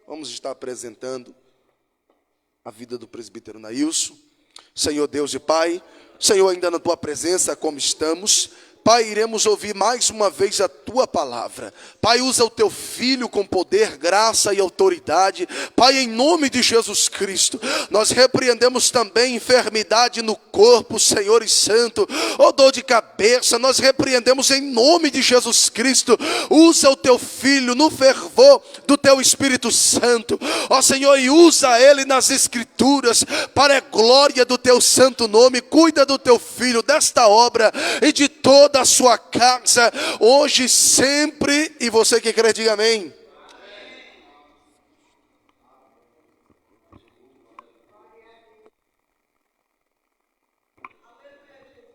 Vamos estar apresentando a vida do presbítero Nailson. Senhor Deus e Pai, Senhor, ainda na Tua presença, como estamos, Pai, iremos ouvir mais uma vez a Tua palavra. Pai, usa o Teu Filho com poder, graça e autoridade. Pai, em nome de Jesus Cristo, nós repreendemos também enfermidade no corpo, Senhor e Santo, dor de cabeça, nós repreendemos em nome de Jesus Cristo. Usa o Teu Filho no fervor do Teu Espírito Santo, ó Senhor, e usa Ele nas Escrituras, para a glória do Teu santo nome. Cuida do Teu Filho, desta obra e de toda a sua casa, hoje, sempre. E você que crê, diga amém.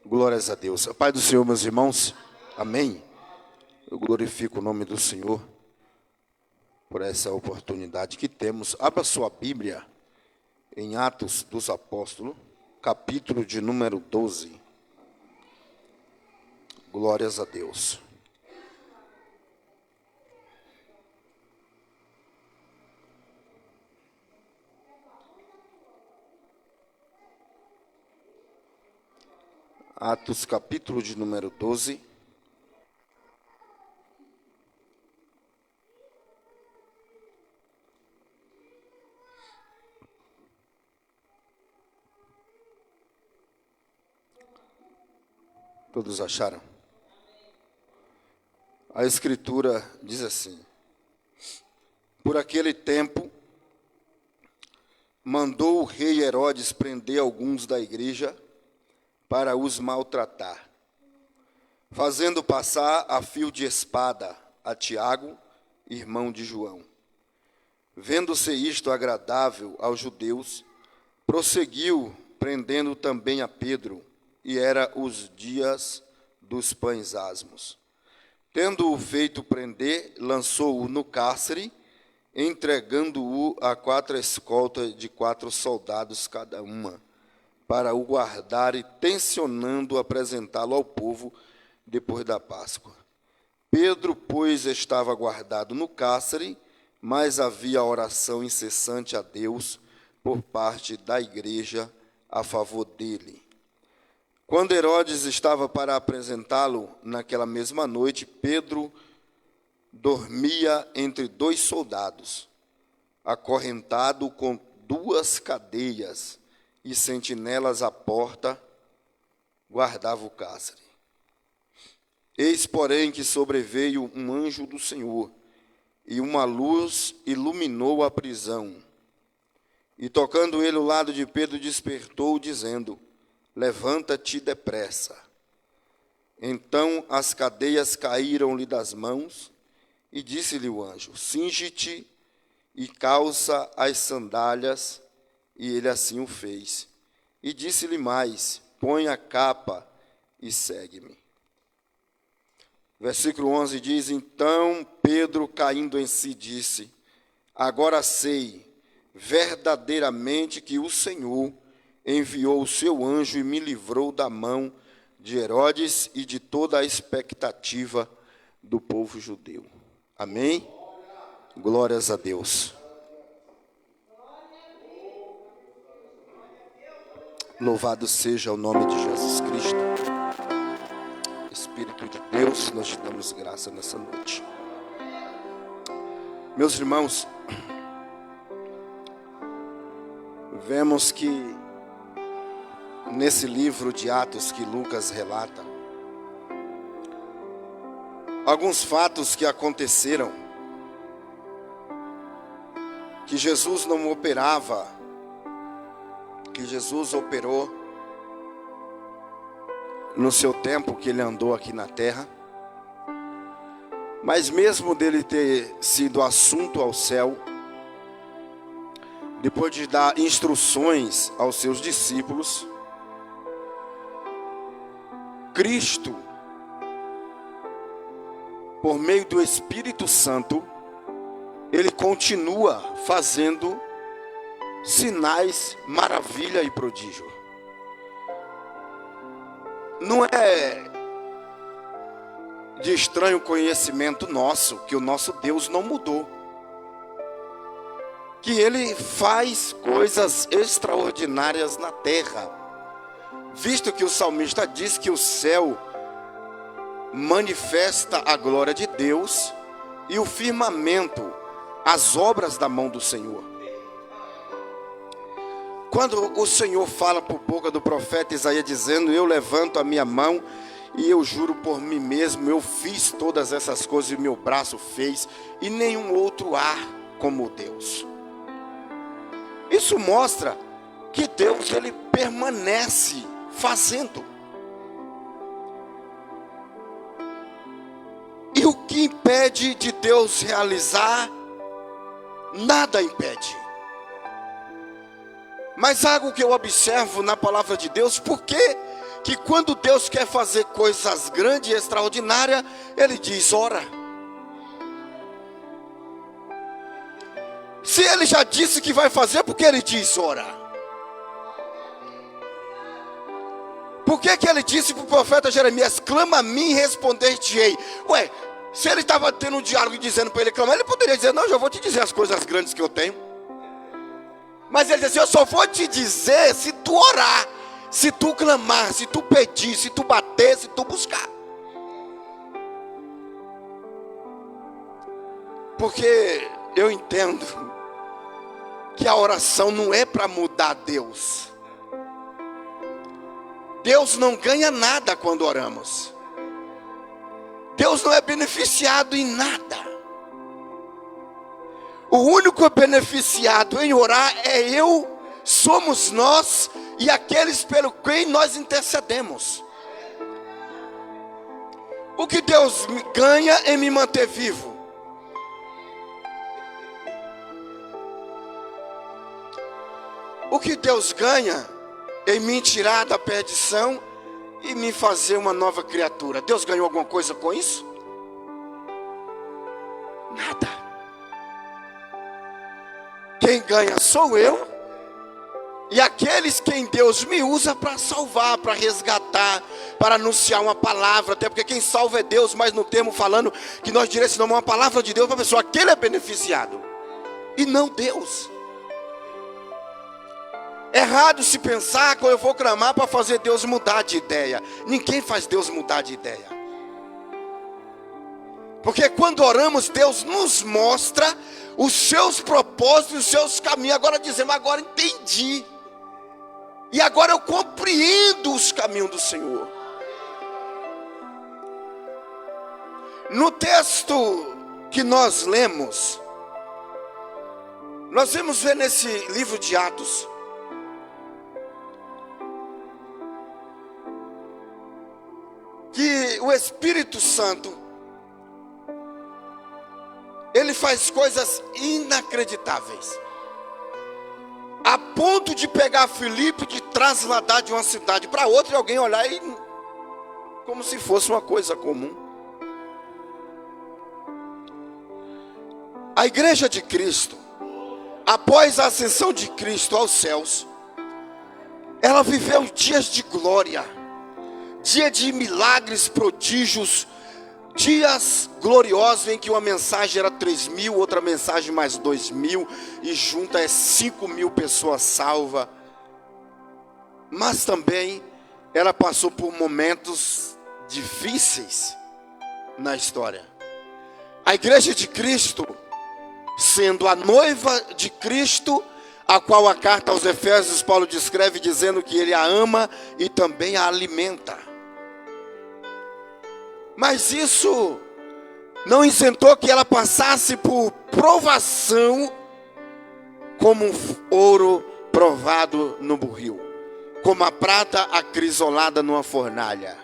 Glórias a Deus. Pai do Senhor, meus irmãos, amém. Eu glorifico o nome do Senhor por essa oportunidade que temos. Abra sua Bíblia em Atos dos Apóstolos, capítulo de número 12. Glórias a Deus. Atos, capítulo de número 12. Todos acharam? A Escritura diz assim: por aquele tempo, mandou o rei Herodes prender alguns da igreja para os maltratar, fazendo passar a fio de espada a Tiago, irmão de João. Vendo-se isto agradável aos judeus, prosseguiu, prendendo também a Pedro, e era os dias dos pães asmos. Tendo-o feito prender, lançou-o no cárcere, entregando-o a 4 escoltas de 4 soldados cada uma, para o guardar e tencionando apresentá-lo ao povo depois da Páscoa. Pedro, pois, estava guardado no cárcere, mas havia oração incessante a Deus por parte da igreja a favor dele. Quando Herodes estava para apresentá-lo naquela mesma noite, Pedro dormia entre 2 soldados, acorrentado com 2 cadeias, e sentinelas à porta guardava o cárcere. Eis, porém, que sobreveio um anjo do Senhor, e uma luz iluminou a prisão. E tocando ele o lado de Pedro, despertou, dizendo: levanta-te depressa. Então as cadeias caíram-lhe das mãos, e disse-lhe o anjo: cinge-te e calça as sandálias. E ele assim o fez. E disse-lhe mais: põe a capa e segue-me. Versículo 11 diz: então Pedro, caindo em si, disse: agora sei verdadeiramente que o Senhor enviou o seu anjo e me livrou da mão de Herodes e de toda a expectativa do povo judeu. Amém? Glórias a Deus. Louvado seja o nome de Jesus Cristo. Espírito de Deus, nós te damos graça nessa noite. Meus irmãos, vemos que nesse livro de Atos que Lucas relata, alguns fatos que aconteceram, que Jesus não operava, que Jesus operou no seu tempo que ele andou aqui na terra. Mas mesmo dele ter sido assunto ao céu, depois de dar instruções aos seus discípulos, Cristo, por meio do Espírito Santo, ele continua fazendo sinais, maravilha e prodígio. Não é de estranho conhecimento nosso que o nosso Deus não mudou. que Ele faz coisas extraordinárias na terra. Visto que o salmista diz que o céu manifesta a glória de Deus e o firmamento, as obras da mão do Senhor. Quando o Senhor fala por boca do profeta Isaías dizendo: eu levanto a minha mão e eu juro por mim mesmo, eu fiz todas essas coisas e meu braço fez, e nenhum outro há como Deus. Isso mostra que Deus, ele permanece fazendo. E o que impede de Deus realizar? Nada impede. Mas algo que eu observo na palavra de Deus, por que quando Deus quer fazer coisas grandes e extraordinárias, Ele diz: ora. Se Ele já disse que vai fazer, por que Ele diz ora? Por que Ele disse para o profeta Jeremias: clama a mim e responder-te-ei? Ué, se Ele estava tendo um diálogo dizendo para ele clamar, Ele poderia dizer: não, já vou te dizer as coisas grandes que eu tenho. Mas Ele disse assim: eu só vou te dizer se tu orar, se tu clamar, se tu pedir, se tu bater, se tu buscar. Porque eu entendo que a oração não é para mudar Deus. Deus não ganha nada quando oramos. Deus não é beneficiado em nada. O único beneficiado em orar é eu, somos nós e aqueles pelo quem nós intercedemos. O que Deus ganha em me manter vivo? O que Deus ganha em me tirar da perdição e me fazer uma nova criatura? Deus ganhou alguma coisa com isso? Nada. Quem ganha sou eu e aqueles quem Deus me usa para salvar, para resgatar, para anunciar uma palavra. Até porque quem salva é Deus, mas no termo falando que nós direcionamos uma palavra de Deus para a pessoa, aquele é beneficiado e não Deus. Errado se pensar que eu vou clamar para fazer Deus mudar de ideia. Ninguém faz Deus mudar de ideia. Porque quando oramos, Deus nos mostra os seus propósitos, os seus caminhos. Agora dizemos: agora entendi. E agora eu compreendo os caminhos do Senhor. No texto que nós lemos, nós vamos ver nesse livro de Atos, que o Espírito Santo, ele faz coisas inacreditáveis, a ponto de pegar Filipe, de trasladar de uma cidade para outra, e alguém olhar e como se fosse uma coisa comum. A igreja de Cristo, após a ascensão de Cristo aos céus, ela viveu dias de glória, dia de milagres, prodígios, dias gloriosos em que uma mensagem era 3.000, outra mensagem mais 2.000, e junta é 5.000 pessoas salvas. Mas também ela passou por momentos difíceis na história. A igreja de Cristo, sendo a noiva de Cristo, a qual a carta aos Efésios Paulo descreve dizendo que ele a ama e também a alimenta. Mas isso não isentou que ela passasse por provação, como um ouro provado no buril, como a prata acrisolada numa fornalha.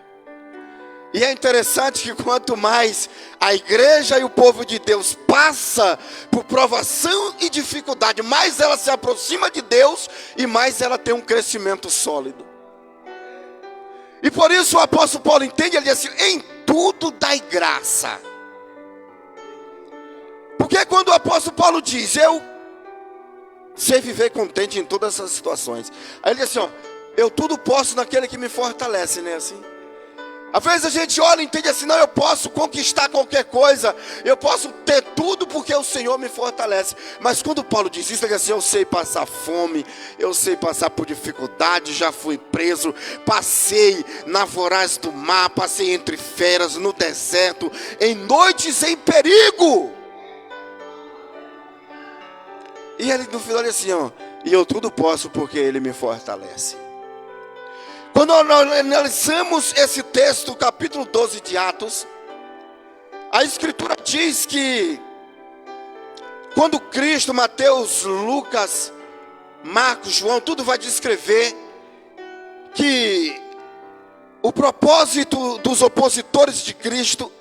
E é interessante que quanto mais a igreja e o povo de Deus passa por provação e dificuldade, mais ela se aproxima de Deus e mais ela tem um crescimento sólido. E por isso o apóstolo Paulo entende, ele diz assim: em tudo dai graça. Porque quando o apóstolo Paulo diz: eu sei viver contente em todas essas situações, aí ele diz assim: ó, eu tudo posso naquele que me fortalece, né? Assim, Às vezes a gente olha e entende assim, não, eu posso conquistar qualquer coisa, eu posso ter tudo porque o Senhor me fortalece. Mas quando Paulo diz isso, ele diz assim, eu sei passar fome, eu sei passar por dificuldade, já fui preso, passei na voraz do mar, passei entre feras, no deserto, em noites em perigo. E ele no final diz assim, ó, e eu tudo posso porque Ele me fortalece. Quando nós analisamos esse texto, capítulo 12 de Atos, a Escritura diz que quando Cristo, Mateus, Lucas, Marcos, João, tudo vai descrever que o propósito dos opositores de Cristo,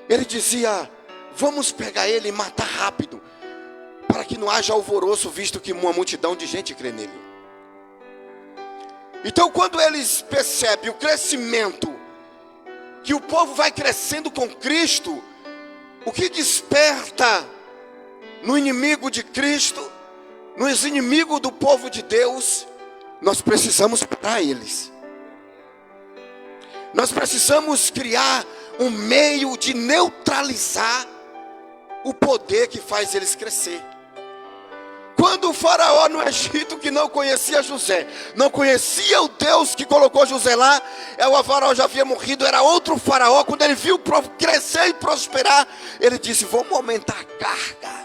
ele dizia, vamos pegar ele e matar rápido, para que não haja alvoroço, visto que uma multidão de gente crê nele. Então quando eles percebem o crescimento, que o povo vai crescendo com Cristo, o que desperta no inimigo de Cristo, nos inimigos do povo de Deus, nós precisamos parar eles. Nós precisamos criar um meio de neutralizar o poder que faz eles crescer. Quando o faraó no Egito, que não conhecia José, não conhecia o Deus que colocou José lá, o faraó já havia morrido, era outro faraó. Quando ele viu o povo crescer e prosperar, ele disse, vamos aumentar a carga.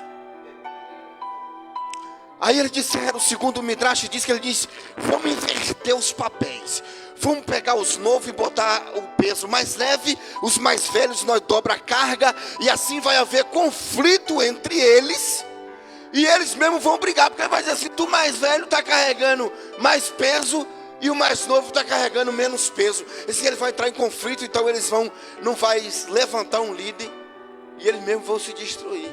Aí ele disse, o segundo Midrash diz que ele disse, vamos inverter os papéis. Vamos pegar os novos e botar o peso mais leve, os mais velhos nós dobra a carga, e assim vai haver conflito entre eles. E eles mesmos vão brigar, porque vai dizer assim, tu mais velho está carregando mais peso, e o mais novo está carregando menos peso. Assim ele vai entrar em conflito, então eles não vai levantar um líder, e eles mesmos vão se destruir.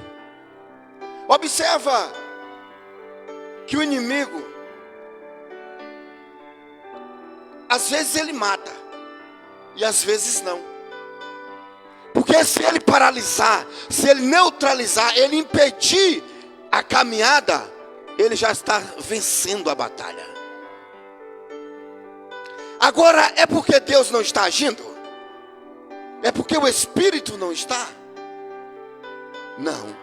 Observa que o inimigo, às vezes ele mata, e às vezes não. Porque se ele paralisar, se ele neutralizar, ele impedir a caminhada, ele já está vencendo a batalha. Agora, é porque Deus não está agindo? É porque o Espírito não está? Não.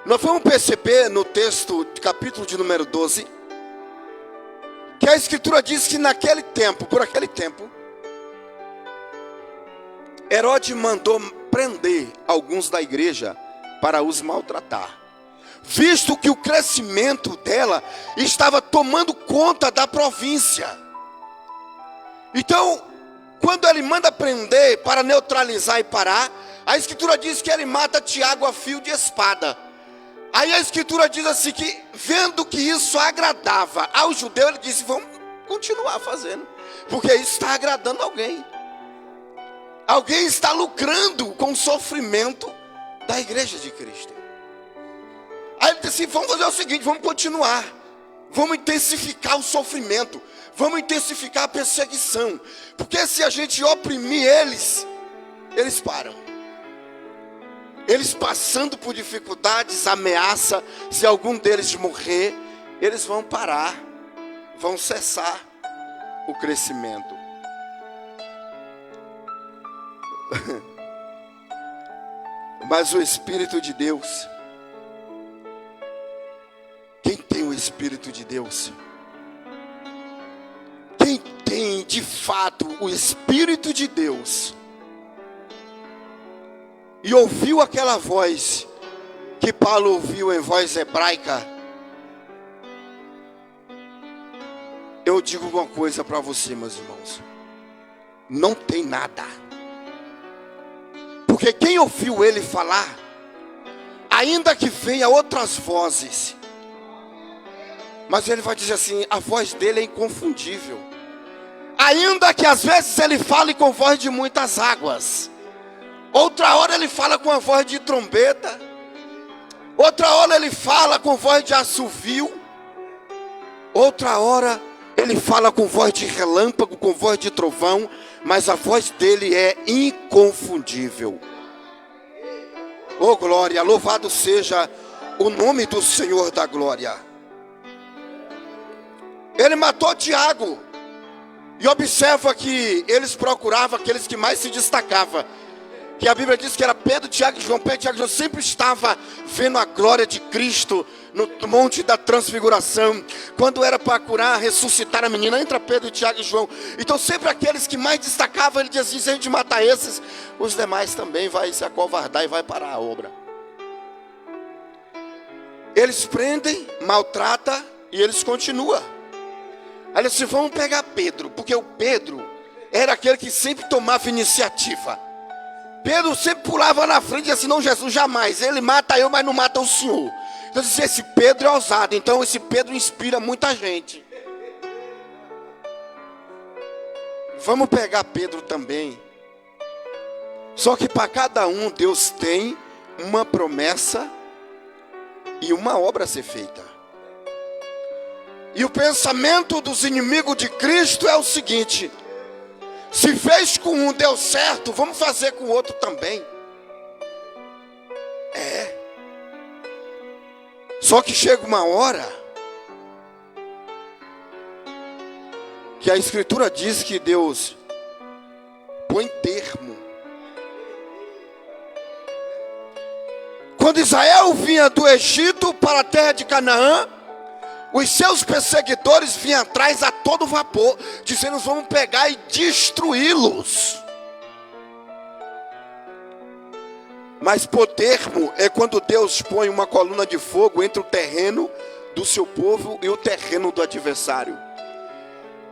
Nós vamos perceber no texto, capítulo de número 12, que a Escritura diz que naquele tempo, por aquele tempo, Herodes mandou prender alguns da igreja para os maltratar, visto que o crescimento dela estava tomando conta da província. Então, quando ele manda prender para neutralizar e parar, a Escritura diz que ele mata Tiago a fio de espada. Aí a Escritura diz assim que, vendo que isso agradava ao judeu, ele disse, vamos continuar fazendo, porque isso está agradando alguém. Alguém está lucrando com o sofrimento da igreja de Cristo. Aí ele disse assim, vamos fazer o seguinte, vamos continuar, vamos intensificar o sofrimento, vamos intensificar a perseguição, porque se a gente oprimir eles param. Eles passando por dificuldades, ameaça, se algum deles morrer, eles vão parar, vão cessar o crescimento. Mas o Espírito de Deus, quem tem o Espírito de Deus, quem tem de fato o Espírito de Deus, e ouviu aquela voz que Paulo ouviu em voz hebraica, eu digo uma coisa para você, meus irmãos, não tem nada. Porque quem ouviu ele falar, ainda que venha outras vozes, mas ele vai dizer assim, a voz dele é inconfundível. Ainda que às vezes ele fale com voz de muitas águas, outra hora ele fala com a voz de trombeta, outra hora ele fala com voz de assovio, outra hora ele fala com voz de relâmpago, com voz de trovão, mas a voz dele é inconfundível. Oh glória, louvado seja o nome do Senhor da glória. Ele matou Tiago, E observa que eles procuravam aqueles que mais se destacavam. Que a Bíblia diz que era Pedro, Tiago e João. Pedro, Tiago e João sempre estava vendo a glória de Cristo no monte da transfiguração. Quando era para curar, ressuscitar a menina, entra Pedro, Tiago e João. Então sempre aqueles que mais destacavam, ele dizia, se a gente matar esses, os demais também vai se acovardar e vai parar a obra. Eles prendem, maltratam e eles continuam. Aí eles dizem, vamos pegar Pedro, porque o Pedro era aquele que sempre tomava iniciativa. Pedro sempre pulava na frente e dizia assim, não, Jesus, jamais, ele mata eu, mas não mata o Senhor. Então dizia, esse Pedro é ousado, então esse Pedro inspira muita gente. Vamos pegar Pedro também. Só que para cada um, Deus tem uma promessa e uma obra a ser feita. E o pensamento dos inimigos de Cristo é o seguinte: se fez com um, deu certo, vamos fazer com o outro também. Só que chega uma hora que a Escritura diz que Deus põe termo. Quando Israel vinha do Egito para a terra de Canaã, os seus perseguidores vinham atrás a todo vapor, dizendo, vamos pegar e destruí-los. Mas por termo é quando Deus põe uma coluna de fogo entre o terreno do seu povo e o terreno do adversário.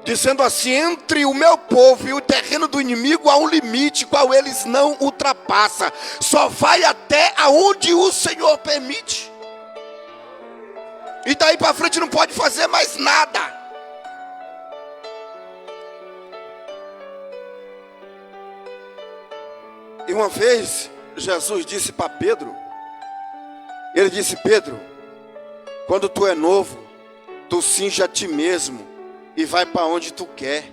Dizendo assim, entre o meu povo e o terreno do inimigo há um limite qual eles não ultrapassam. Só vai até aonde o Senhor permite. E daí para frente não pode fazer mais nada. E uma vez Jesus disse para Pedro, ele disse, Pedro, quando tu é novo, tu cinge a ti mesmo e vai para onde tu quer.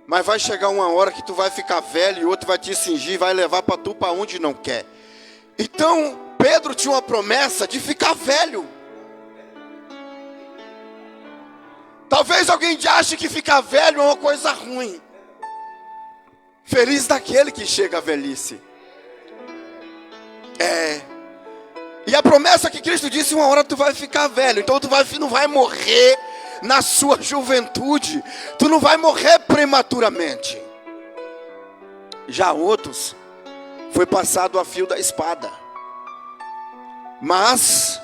Mas vai chegar uma hora que tu vai ficar velho e outro vai te cingir e vai levar para tu para onde não quer. Então Pedro tinha uma promessa de ficar velho. Talvez alguém ache que ficar velho é uma coisa ruim. Feliz daquele que chega à velhice. E a promessa que Cristo disse, uma hora tu vai ficar velho. Então tu não vai morrer na sua juventude. Tu não vai morrer prematuramente. Já outros, foi passado a fio da espada. Mas,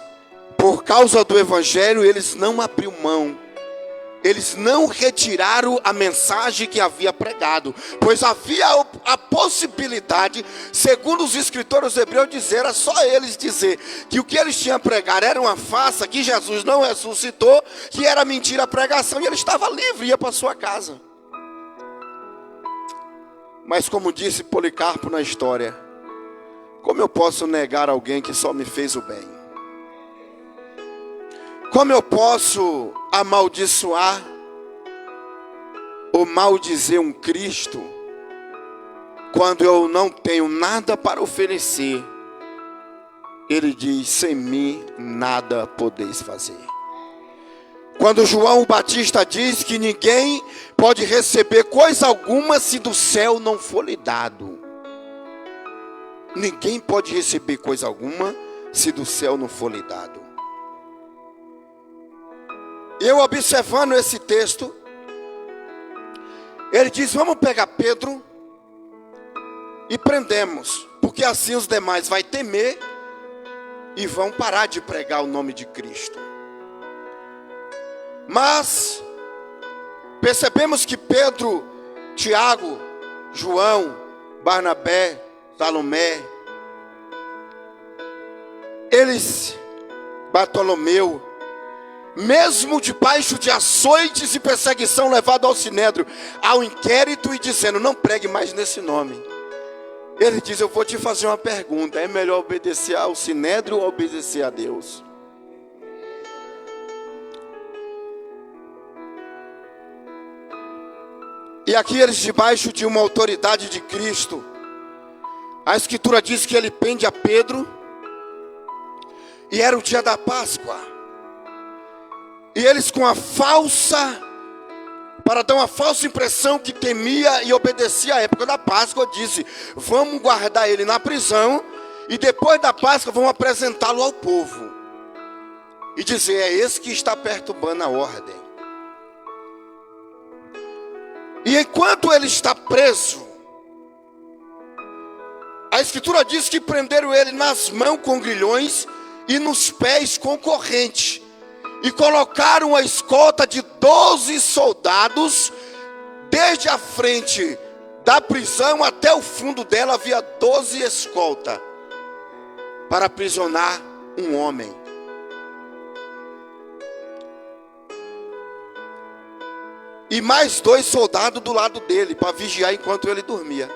por causa do Evangelho, eles não abriram mão. Eles não retiraram a mensagem que havia pregado, pois havia a possibilidade, segundo os escritores hebreus dizer, era só eles dizer que o que eles tinham pregado era uma farsa, que Jesus não ressuscitou, que era mentira a pregação, e ele estava livre, ia para sua casa. Mas como disse Policarpo na história, como eu posso negar alguém que só me fez o bem? Como eu posso amaldiçoar ou maldizer um Cristo quando eu não tenho nada para oferecer? Ele diz, sem mim nada podeis fazer. Quando João Batista diz que ninguém pode receber coisa alguma se do céu não for lhe dado. Ninguém pode receber coisa alguma se do céu não for lhe dado. Eu observando esse texto, ele diz, vamos pegar Pedro e prendemos, porque assim os demais vão temer e vão parar de pregar o nome de Cristo. Mas percebemos que Pedro, Tiago, João, Barnabé, Salomé, Bartolomeu, mesmo debaixo de açoites e perseguição, levado ao sinédrio, ao inquérito e dizendo, não pregue mais nesse nome. Ele diz, eu vou te fazer uma pergunta, é melhor obedecer ao sinédrio ou obedecer a Deus? E aqui eles debaixo de uma autoridade de Cristo, a Escritura diz que ele pende a Pedro, e era o dia da Páscoa. E eles com a falsa para dar uma falsa impressão que temia e obedecia à época da Páscoa, disse: vamos guardar ele na prisão e depois da Páscoa vamos apresentá-lo ao povo e dizer: é esse que está perturbando a ordem. E enquanto ele está preso, a Escritura diz que prenderam ele nas mãos com grilhões e nos pés com corrente, e colocaram a escolta de 12 soldados, desde a frente da prisão até o fundo dela havia 12 escoltas, para aprisionar um homem. E mais 2 soldados do lado dele, para vigiar enquanto ele dormia.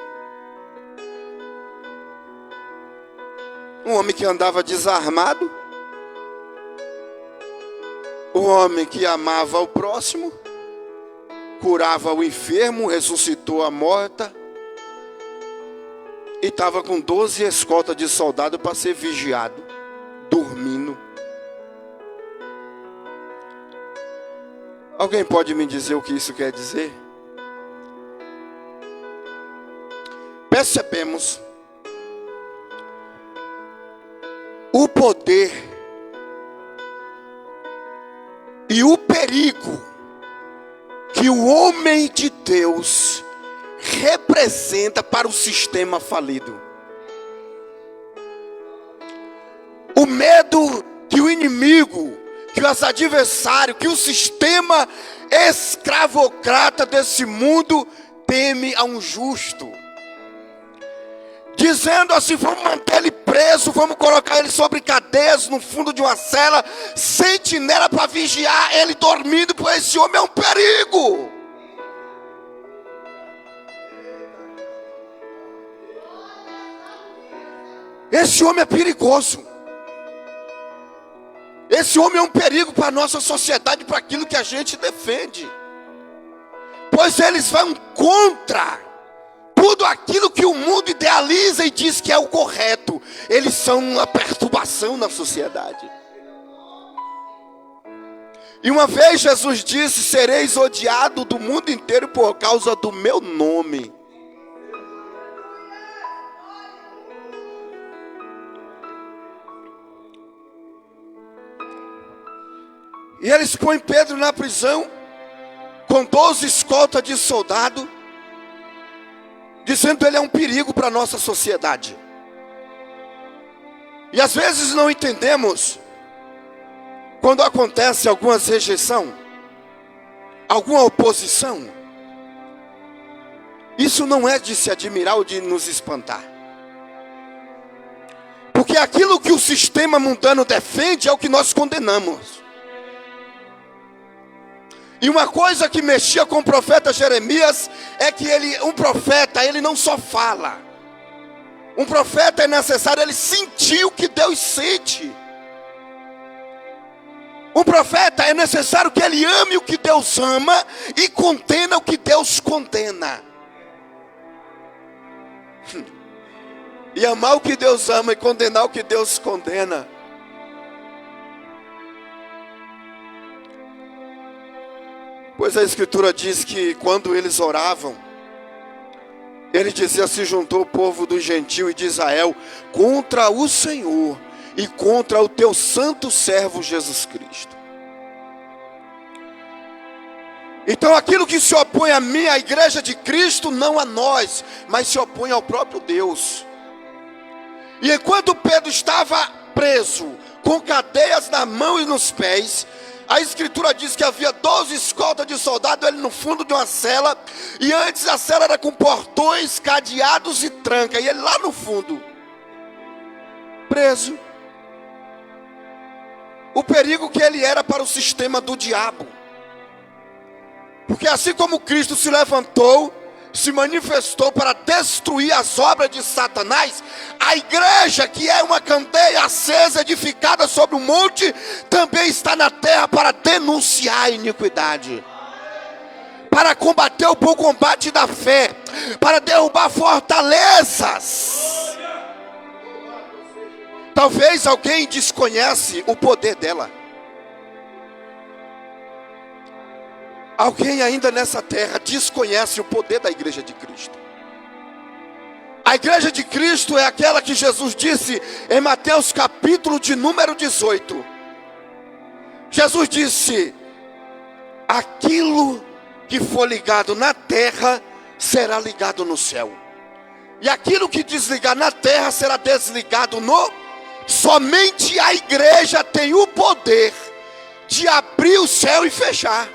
Um homem que andava desarmado, um homem que amava o próximo, curava o enfermo, ressuscitou a morta, e estava com 12 escoltas de soldado para ser vigiado, dormindo. Alguém pode me dizer o que isso quer dizer? Percebemos o poder e o perigo que o homem de Deus representa para o sistema falido. O medo que o inimigo, que os adversários, que o sistema escravocrata desse mundo teme a um justo, dizendo assim: vamos manter ele preso, vamos colocar ele sobre cadeias no fundo de uma cela, sentinela para vigiar ele dormindo, pois esse homem é um perigo. Esse homem é perigoso. Esse homem é um perigo para a nossa sociedade, para aquilo que a gente defende, pois eles vão contra tudo aquilo que o mundo idealiza e diz que é o correto. Eles são uma perturbação na sociedade. E uma vez Jesus disse: sereis odiados do mundo inteiro por causa do meu nome. E eles põem Pedro na prisão, com 12 escoltas de soldado, dizendo que ele é um perigo para a nossa sociedade. E às vezes não entendemos, quando acontece alguma rejeição, alguma oposição, isso não é de se admirar ou de nos espantar. Porque aquilo que o sistema mundano defende é o que nós condenamos. E uma coisa que mexia com o profeta Jeremias é que um profeta, ele não só fala. Um profeta é necessário ele sentir o que Deus sente. Um profeta é necessário que ele ame o que Deus ama e condena o que Deus condena. E amar o que Deus ama e condenar o que Deus condena. Pois a Escritura diz que quando eles oravam, ele dizia: se juntou o povo do gentio e de Israel contra o Senhor e contra o teu santo servo Jesus Cristo. Então aquilo que se opõe a mim, à igreja de Cristo, não a nós, mas se opõe ao próprio Deus. E enquanto Pedro estava preso, com cadeias na mão e nos pés, a Escritura diz que havia 12 escoltas de soldado, ele no fundo de uma cela, e antes a cela era com portões, cadeados e tranca, e ele lá no fundo, preso. O perigo que ele era para o sistema do diabo. Porque assim como Cristo se levantou, se manifestou para destruir as obras de Satanás, a igreja, que é uma candeia acesa, edificada sobre um monte, também está na terra para denunciar a iniquidade, para combater o bom combate da fé, para derrubar fortalezas. Talvez alguém desconhece o poder dela. Alguém ainda nessa terra desconhece o poder da igreja de Cristo. A igreja de Cristo é aquela que Jesus disse em Mateus capítulo de número 18. Jesus disse: aquilo que for ligado na terra será ligado no céu, e aquilo que desligar na terra será desligado no... Somente a igreja tem o poder de abrir o céu e fechar.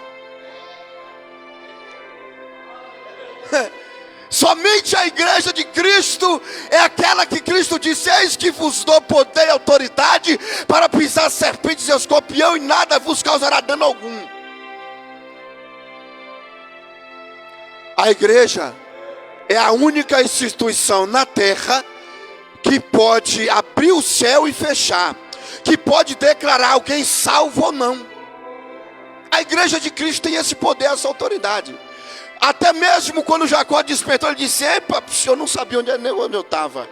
Somente a igreja de Cristo é aquela que Cristo disse: eis que vos dou poder e autoridade para pisar serpentes e escorpião, e nada vos causará dano algum. A igreja é a única instituição na terra que pode abrir o céu e fechar, que pode declarar alguém salvo ou não. A igreja de Cristo tem esse poder, essa autoridade. Até mesmo quando Jacó despertou, ele disse: epa, eu não sabia onde eu estava,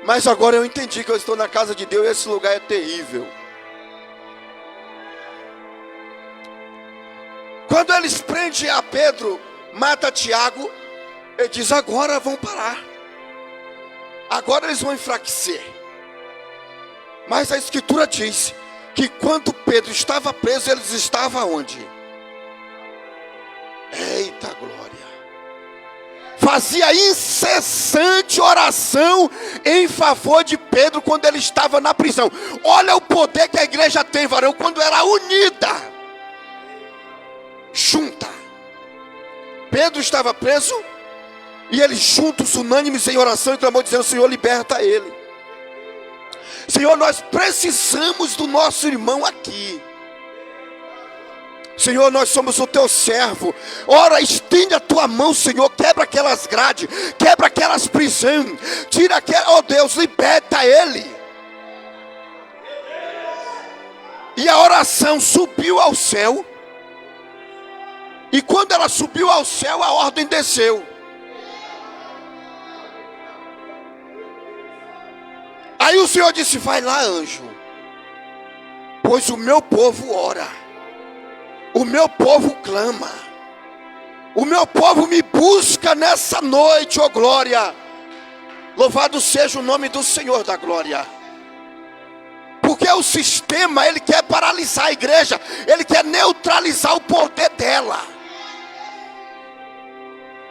mas agora eu entendi que eu estou na casa de Deus e esse lugar é terrível. Quando eles prendem a Pedro, mata Tiago, ele diz: agora vão parar, agora eles vão enfraquecer. Mas a escritura diz que quando Pedro estava preso, eles estavam onde? Eita glória! Fazia incessante oração em favor de Pedro quando ele estava na prisão. Olha o poder que a igreja tem, varão, quando era unida, junta. Pedro estava preso e eles juntos, unânimes em oração e clamor, dizendo: Senhor, liberta ele. Senhor, nós precisamos do nosso irmão aqui. Senhor, nós somos o teu servo. Ora, estende a tua mão, Senhor. Quebra aquelas grades, quebra aquelas prisões, tira aquela, oh Deus, liberta ele. E a oração subiu ao céu. E quando ela subiu ao céu, a ordem desceu. Aí o Senhor disse: vai lá, anjo, pois o meu povo ora, o meu povo clama, o meu povo me busca nessa noite, ó glória. Louvado seja o nome do Senhor da glória. Porque o sistema, ele quer paralisar a igreja, ele quer neutralizar o poder dela,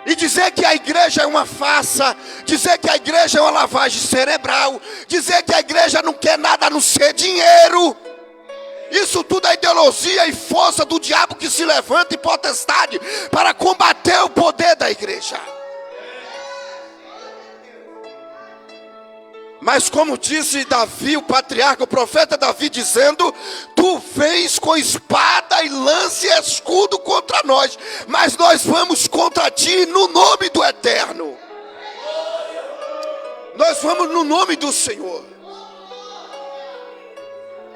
e dizer que a igreja é uma farsa, dizer que a igreja é uma lavagem cerebral, dizer que a igreja não quer nada a não ser dinheiro. Isso tudo é ideologia e força do diabo que se levanta, e potestade para combater o poder da igreja. Mas como disse Davi, o patriarca, o profeta Davi, dizendo: tu vens com espada e lance e escudo contra nós, mas nós vamos contra ti no nome do Eterno. Nós vamos no nome do Senhor.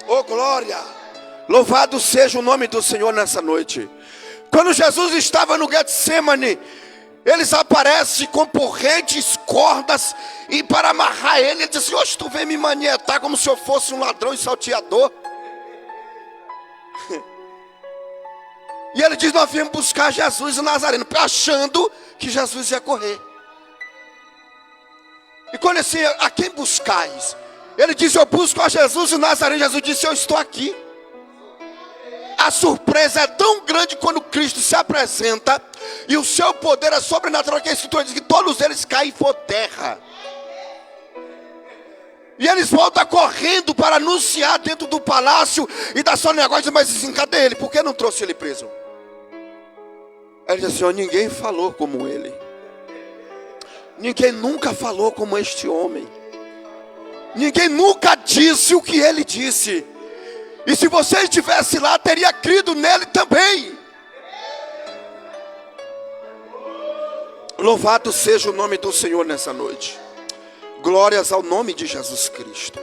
Oh glória! Louvado seja o nome do Senhor nessa noite. Quando Jesus estava no Getsemane, eles aparecem com correntes, cordas, e para amarrar ele, ele disse: hoje tu vem me manietar como se eu fosse um ladrão e salteador. E ele diz: nós viemos buscar Jesus o Nazareno, achando que Jesus ia correr. E quando ele disse: a quem buscais? Ele diz: eu busco a Jesus o Nazareno. Jesus disse: eu estou aqui. A surpresa é tão grande quando Cristo se apresenta, e o seu poder é sobrenatural, que a escritura diz que todos eles caem por terra. E eles voltam correndo para anunciar dentro do palácio e dar só negócio: mas assim, cadê ele? Por que não trouxe ele preso? Ele diz: Senhor, ninguém falou como ele. Ninguém nunca falou como este homem. Ninguém nunca disse o que ele disse. E se você estivesse lá, teria crido nele também. Louvado seja o nome do Senhor nessa noite. Glórias ao nome de Jesus Cristo.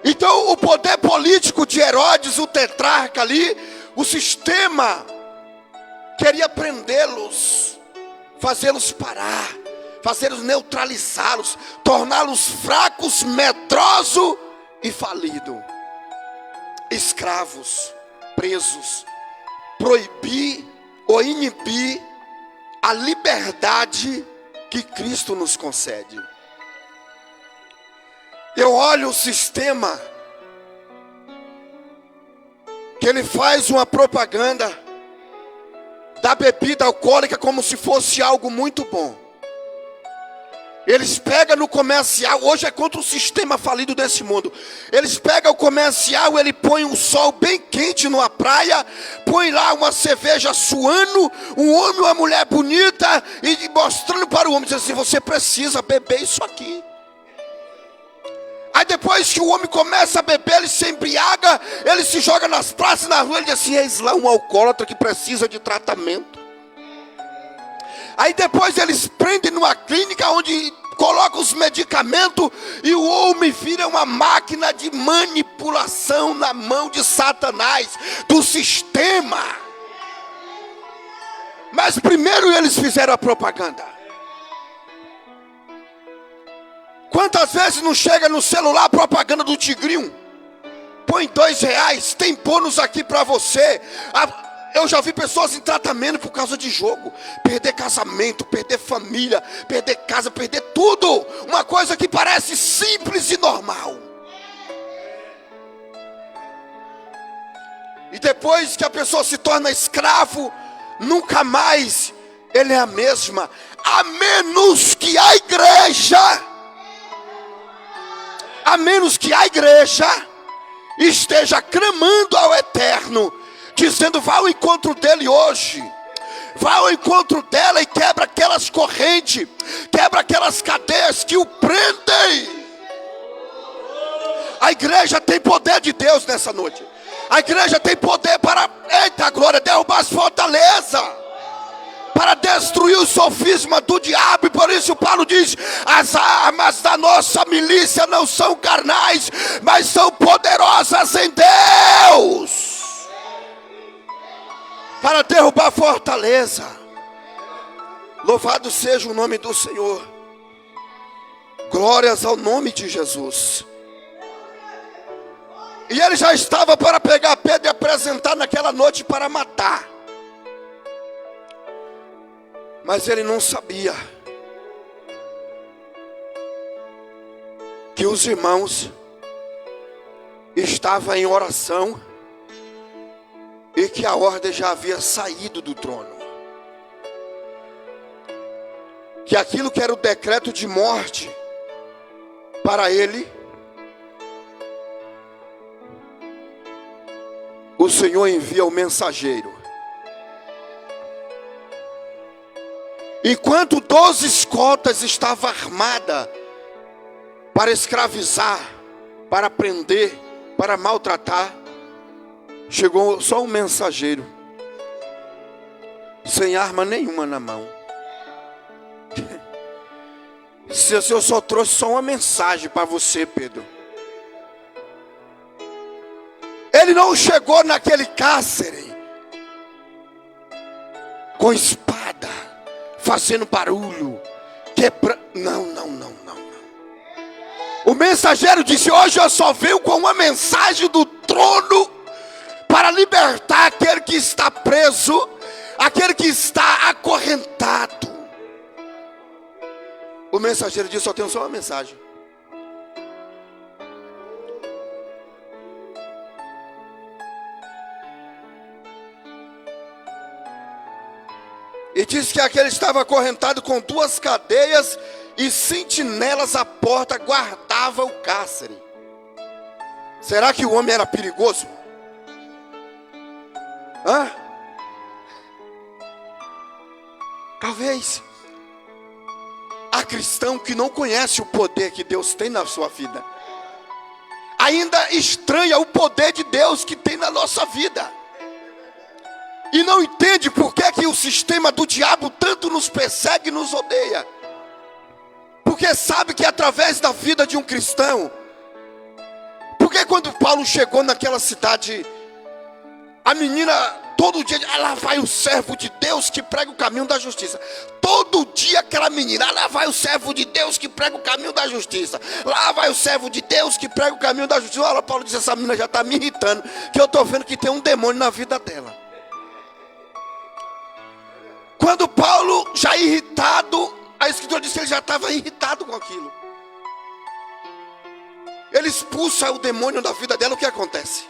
Então o poder político de Herodes, o tetrarca ali, o sistema, queria prendê-los, fazê-los parar, fazê-los neutralizá-los, torná-los fracos, medrosos e falidos. Escravos, presos. proibir ou inibir a liberdade que Cristo nos concede. Eu olho o sistema que ele faz uma propaganda da bebida alcoólica como se fosse algo muito bom. Eles pegam no comercial, hoje é contra o sistema falido desse mundo. Eles pegam o comercial, ele põe um sol bem quente numa praia, põe lá uma cerveja suando, um homem e uma mulher bonita, e mostrando para o homem, diz assim, você precisa beber isso aqui. Aí depois que o homem começa a beber, ele se embriaga, ele se joga nas praças, na rua, ele diz assim, eis lá um alcoólatra que precisa de tratamento. Aí depois eles prendem numa clínica onde colocam os medicamentos e o homem vira uma máquina de manipulação na mão de Satanás, do sistema. Mas primeiro eles fizeram a propaganda. Quantas vezes não chega no celular a propaganda do Tigrinho? Põe R$2, tem bônus aqui para você. Eu já vi pessoas em tratamento por causa de jogo. Perder casamento, perder família, perder casa, perder tudo. Uma coisa que parece simples e normal. E depois que a pessoa se torna escravo, nunca mais ele é a mesma. A menos que a igreja esteja clamando ao Eterno, dizendo, vá ao encontro dele hoje, vá ao encontro dela e quebra aquelas correntes, quebra aquelas cadeias que o prendem. A igreja tem poder de Deus nessa noite. A igreja tem poder para, eita glória, derrubar as fortalezas, para destruir o sofisma do diabo. E por isso Paulo diz, as armas da nossa milícia não são carnais, mas são poderosas em Deus, para derrubar a fortaleza. Louvado seja o nome do Senhor. Glórias ao nome de Jesus. E ele já estava para pegar Pedro e apresentar naquela noite para matar. Mas ele não sabia que os irmãos estavam em oração e que a ordem já havia saído do trono. Que aquilo que era o decreto de morte para ele, o Senhor envia o mensageiro. Enquanto 12 escoltas estavam armadas para escravizar, para prender, para maltratar, chegou só um mensageiro, sem arma nenhuma na mão. Eu só trouxe só uma mensagem para você, Pedro. Ele não chegou naquele cárcere com espada, fazendo barulho, quebrando. Não. O mensageiro disse, hoje eu só venho com uma mensagem do trono para libertar aquele que está preso, aquele que está acorrentado. O mensageiro disse, só tenho só uma mensagem. E diz que aquele estava acorrentado com 2 cadeias e sentinelas à porta guardavam o cárcere. Será que o homem era perigoso? Talvez. Há cristão que não conhece o poder que Deus tem na sua vida. Ainda estranha o poder de Deus que tem na nossa vida. E não entende por que o sistema do diabo tanto nos persegue e nos odeia. Porque sabe que através da vida de um cristão. Porque quando Paulo chegou naquela cidade, a menina todo dia, lá vai o servo de Deus que prega o caminho da justiça. Todo dia aquela menina, lá vai o servo de Deus que prega o caminho da justiça. Lá vai o servo de Deus que prega o caminho da justiça. Olha, Paulo diz, essa menina já está me irritando, que eu estou vendo que tem um demônio na vida dela. quando Paulo, já irritado, a Escritura diz que ele já estava irritado com aquilo. Ele expulsa o demônio da vida dela. O que acontece?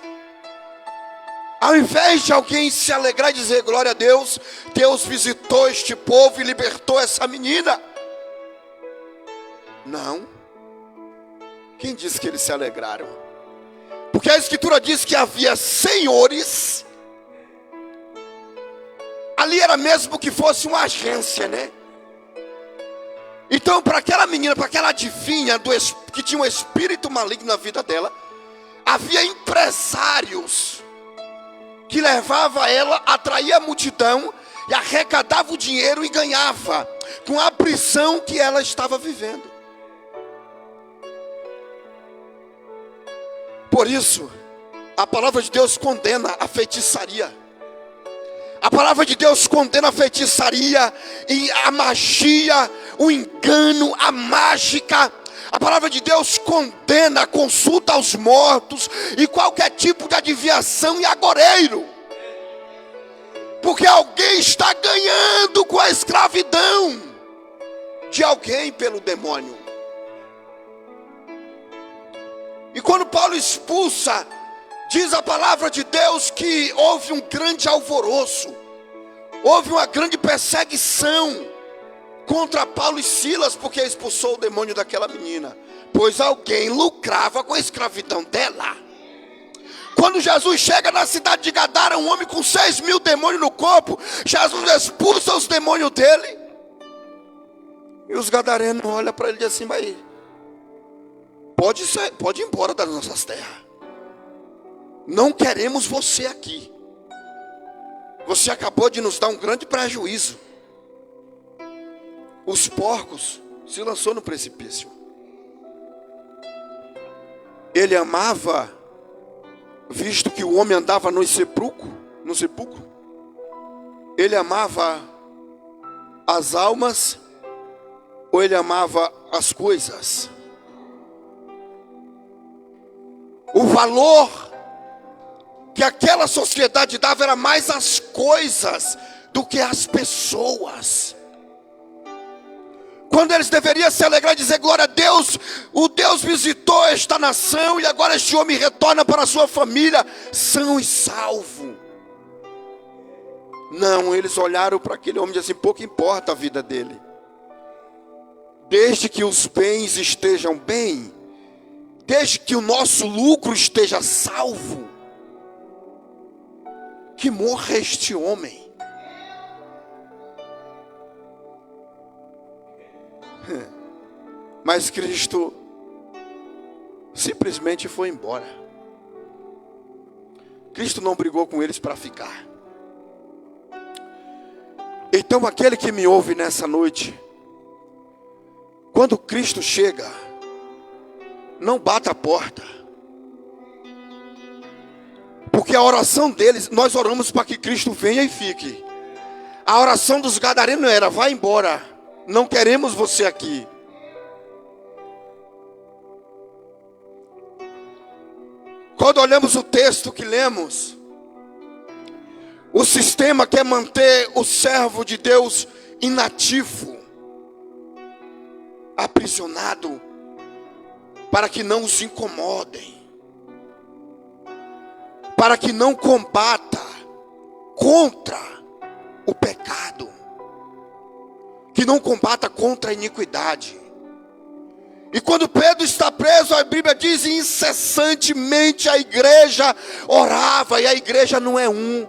Ao invés de alguém se alegrar e dizer glória a Deus, Deus visitou este povo e libertou essa menina. Não. Quem disse que eles se alegraram? Porque a Escritura diz que havia senhores. Ali era mesmo que fosse uma agência, né? Então, para aquela menina, para aquela adivinha que tinha um espírito maligno na vida dela, havia empresários que levava ela, atraía a multidão e arrecadava o dinheiro e ganhava com a prisão que ela estava vivendo. Por isso, a palavra de Deus condena a feitiçaria. A palavra de Deus condena a feitiçaria e a magia, o engano, a mágica. A palavra de Deus condena a consulta aos mortos e qualquer tipo de adivinhação e agoreiro. Porque alguém está ganhando com a escravidão de alguém pelo demônio. E quando Paulo expulsa, diz a palavra de Deus que houve um grande alvoroço, houve uma grande perseguição contra Paulo e Silas, porque expulsou o demônio daquela menina, pois alguém lucrava com a escravidão dela. Quando Jesus chega na cidade de Gadara, um homem com 6.000 demônios no corpo, Jesus expulsa os demônios dele, e os gadarenos olham para ele e dizem assim: mas pode ir embora das nossas terras, não queremos você aqui, você acabou de nos dar um grande prejuízo. Os porcos se lançou no precipício. Ele amava, visto que o homem andava no sepulcro, ele amava as almas ou ele amava as coisas? O valor que aquela sociedade dava era mais as coisas do que as pessoas. Quando eles deveriam se alegrar e dizer glória a Deus, o Deus visitou esta nação e agora este homem retorna para a sua família são e salvo. Não, eles olharam para aquele homem e disseram assim: pouco importa a vida dele, desde que os bens estejam bem, desde que o nosso lucro esteja salvo, que morra este homem. Mas Cristo simplesmente foi embora. Cristo não brigou com eles para ficar. Então aquele que me ouve nessa noite, quando Cristo chega, não bata a porta. Porque a oração deles, nós oramos para que Cristo venha e fique. A oração dos gadarenos era: vai embora, não queremos você aqui. Quando olhamos o texto que lemos, o sistema quer manter o servo de Deus inativo, aprisionado, para que não os incomodem, para que não combata contra o pecado, que não combata contra a iniquidade. E quando Pedro está preso, a Bíblia diz: incessantemente a igreja orava. E a igreja não é um,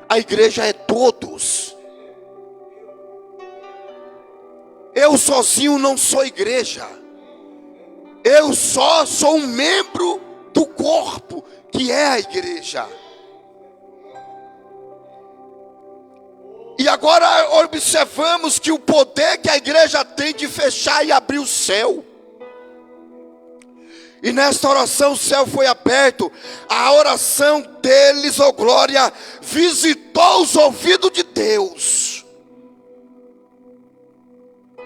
a igreja é todos. Eu sozinho não sou igreja, eu só sou um membro do corpo que é a igreja. E agora observamos que o poder que a igreja tem de fechar e abrir o céu. E nesta oração o céu foi aberto. A oração deles, ó glória, visitou os ouvidos de Deus.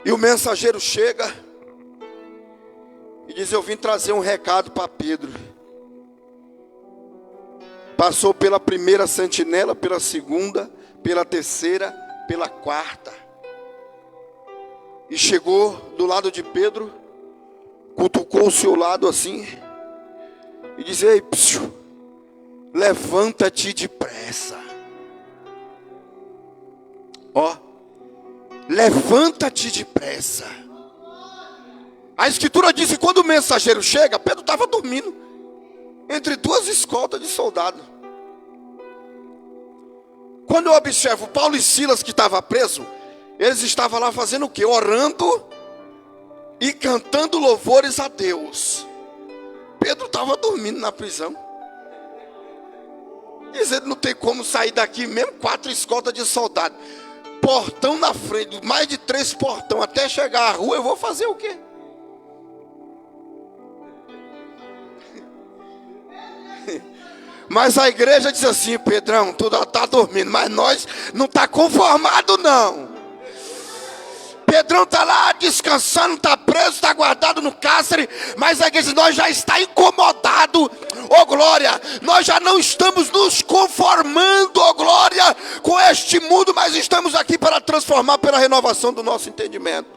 E o mensageiro chega e diz: eu vim trazer um recado para Pedro. Passou pela primeira sentinela, pela segunda, pela terceira, pela quarta. E chegou do lado de Pedro, cutucou o seu lado assim, e disse: ei, psiu, levanta-te depressa. Ó, levanta-te depressa. A escritura diz que quando o mensageiro chega, Pedro estava dormindo entre duas escoltas de soldado. Quando eu observo Paulo e Silas, que estavam presos, eles estavam lá fazendo o quê? Orando e cantando louvores a Deus. Pedro estava dormindo na prisão. Dizendo: não tem como sair daqui, mesmo 4 escoltas de soldado, portão na frente, mais de 3 portão, até chegar à rua, eu vou fazer o quê? Mas a igreja diz assim: Pedrão, tu está dormindo, mas nós não está conformado não. Pedrão está lá descansando, está preso, está guardado no cárcere, mas a igreja diz: nós já está incomodado, oh glória, nós já não estamos nos conformando, oh glória, com este mundo, mas estamos aqui para transformar pela renovação do nosso entendimento.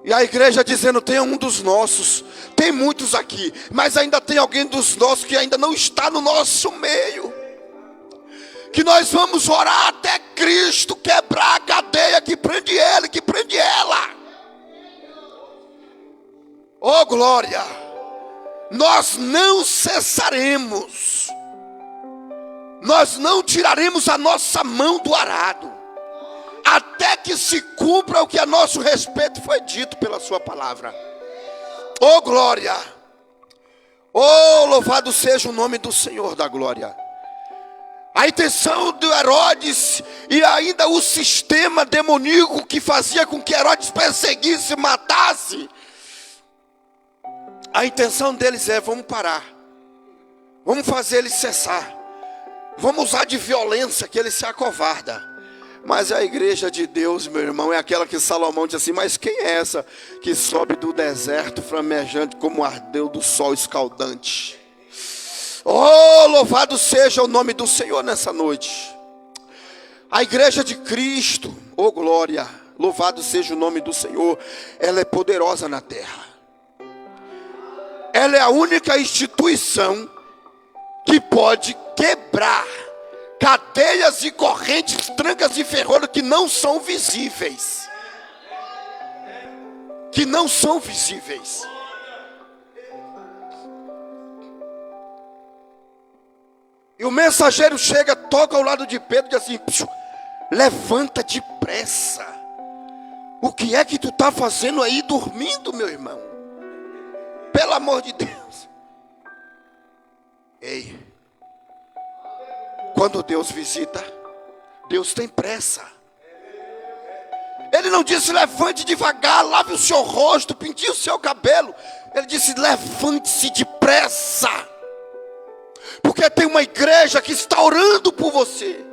E a igreja dizendo: tem um dos nossos, tem muitos aqui, mas ainda tem alguém dos nossos que ainda não está no nosso meio. Que nós vamos orar até Cristo quebrar a cadeia que prende ele, que prende ela. Oh glória, nós não cessaremos, nós não tiraremos a nossa mão do arado, até que se cumpra o que a nosso respeito foi dito pela sua palavra. Oh glória, oh louvado seja o nome do Senhor da glória. A intenção de Herodes e ainda o sistema demoníaco que fazia com que Herodes perseguisse, matasse, a intenção deles é: vamos parar, vamos fazer ele cessar, vamos usar de violência que ele se acovarda. Mas a igreja de Deus, meu irmão, é aquela que Salomão diz assim: mas quem é essa que sobe do deserto flamejante como o ardeu do sol escaldante? Oh, louvado seja o nome do Senhor nessa noite. A igreja de Cristo, oh glória, louvado seja o nome do Senhor. Ela é poderosa na terra. Ela é a única instituição que pode quebrar cadeias e correntes, trancas e ferrolhos que não são visíveis. Que não são visíveis. E o mensageiro chega, toca ao lado de Pedro e diz assim: levanta depressa. O que é que tu está fazendo aí dormindo, meu irmão? Pelo amor de Deus. Ei, quando Deus visita, Deus tem pressa. Ele não disse: levante devagar, lave o seu rosto, pinte o seu cabelo. Ele disse: levante-se depressa. Porque tem uma igreja que está orando por você.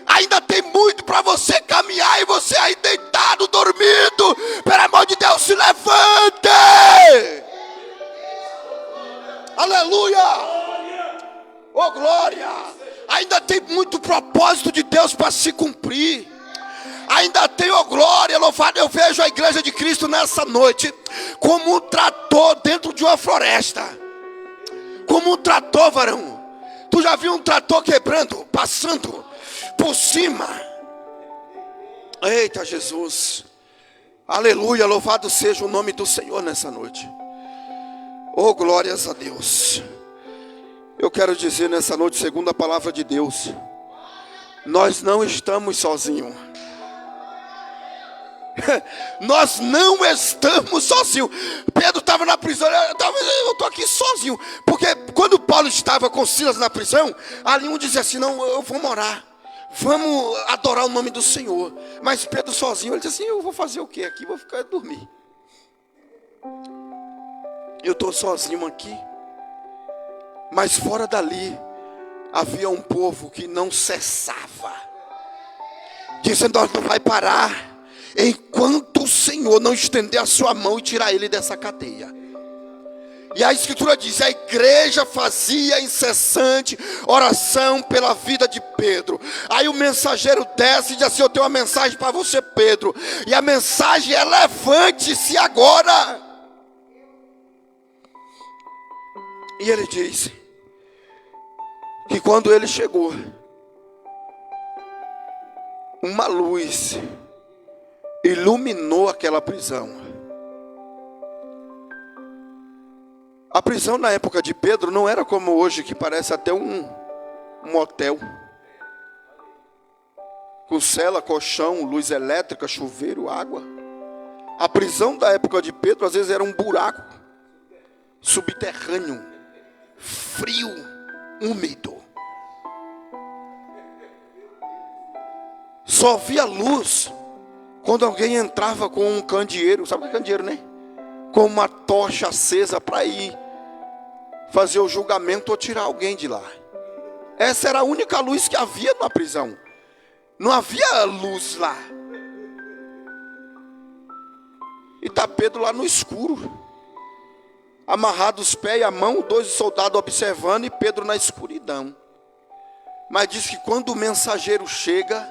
Ainda tem muito para você caminhar e você aí deitado, dormindo. Pelo amor de Deus, se levante. Aleluia. Oh glória. Ainda tem muito propósito de Deus para se cumprir. Ainda tem, oh glória, louvado. Eu vejo a igreja de Cristo nessa noite como um trator dentro de uma floresta. Como um trator, varão. Tu já viu um trator quebrando, passando por cima? Eita Jesus. Aleluia, louvado seja o nome do Senhor nessa noite. Oh glórias a Deus. Eu quero dizer nessa noite, segundo a palavra de Deus, nós não estamos sozinhos. Nós não estamos sozinhos. Pedro estava na prisão. Eu estou aqui sozinho. Porque quando Paulo estava com Silas na prisão, ali um dizia assim: não, eu vou orar, vamos adorar o nome do Senhor. Mas Pedro sozinho, ele disse assim: eu vou fazer o que aqui? Vou ficar dormir. Eu estou sozinho aqui. Mas fora dali havia um povo que não cessava, dizendo: nós não vai parar enquanto o Senhor não estender a sua mão e tirar ele dessa cadeia. E a Escritura diz: a igreja fazia incessante oração pela vida de Pedro. Aí o mensageiro desce e diz assim: eu tenho uma mensagem para você, Pedro. E a mensagem é: levante-se agora. E ele diz que quando ele chegou, uma luz iluminou aquela prisão. A prisão na época de Pedro não era como hoje, que parece até um motel. Com cela, colchão, luz elétrica, chuveiro, água. A prisão da época de Pedro às vezes era um buraco subterrâneo, frio, úmido. Só via luz quando alguém entrava com um candeeiro. Sabe o que é candeeiro, né? Com uma tocha acesa para ir fazer o julgamento ou tirar alguém de lá. Essa era a única luz que havia na prisão. Não havia luz lá. E está Pedro lá no escuro, amarrado os pés e a mão, 2 soldados observando, e Pedro na escuridão. Mas diz que quando o mensageiro chega,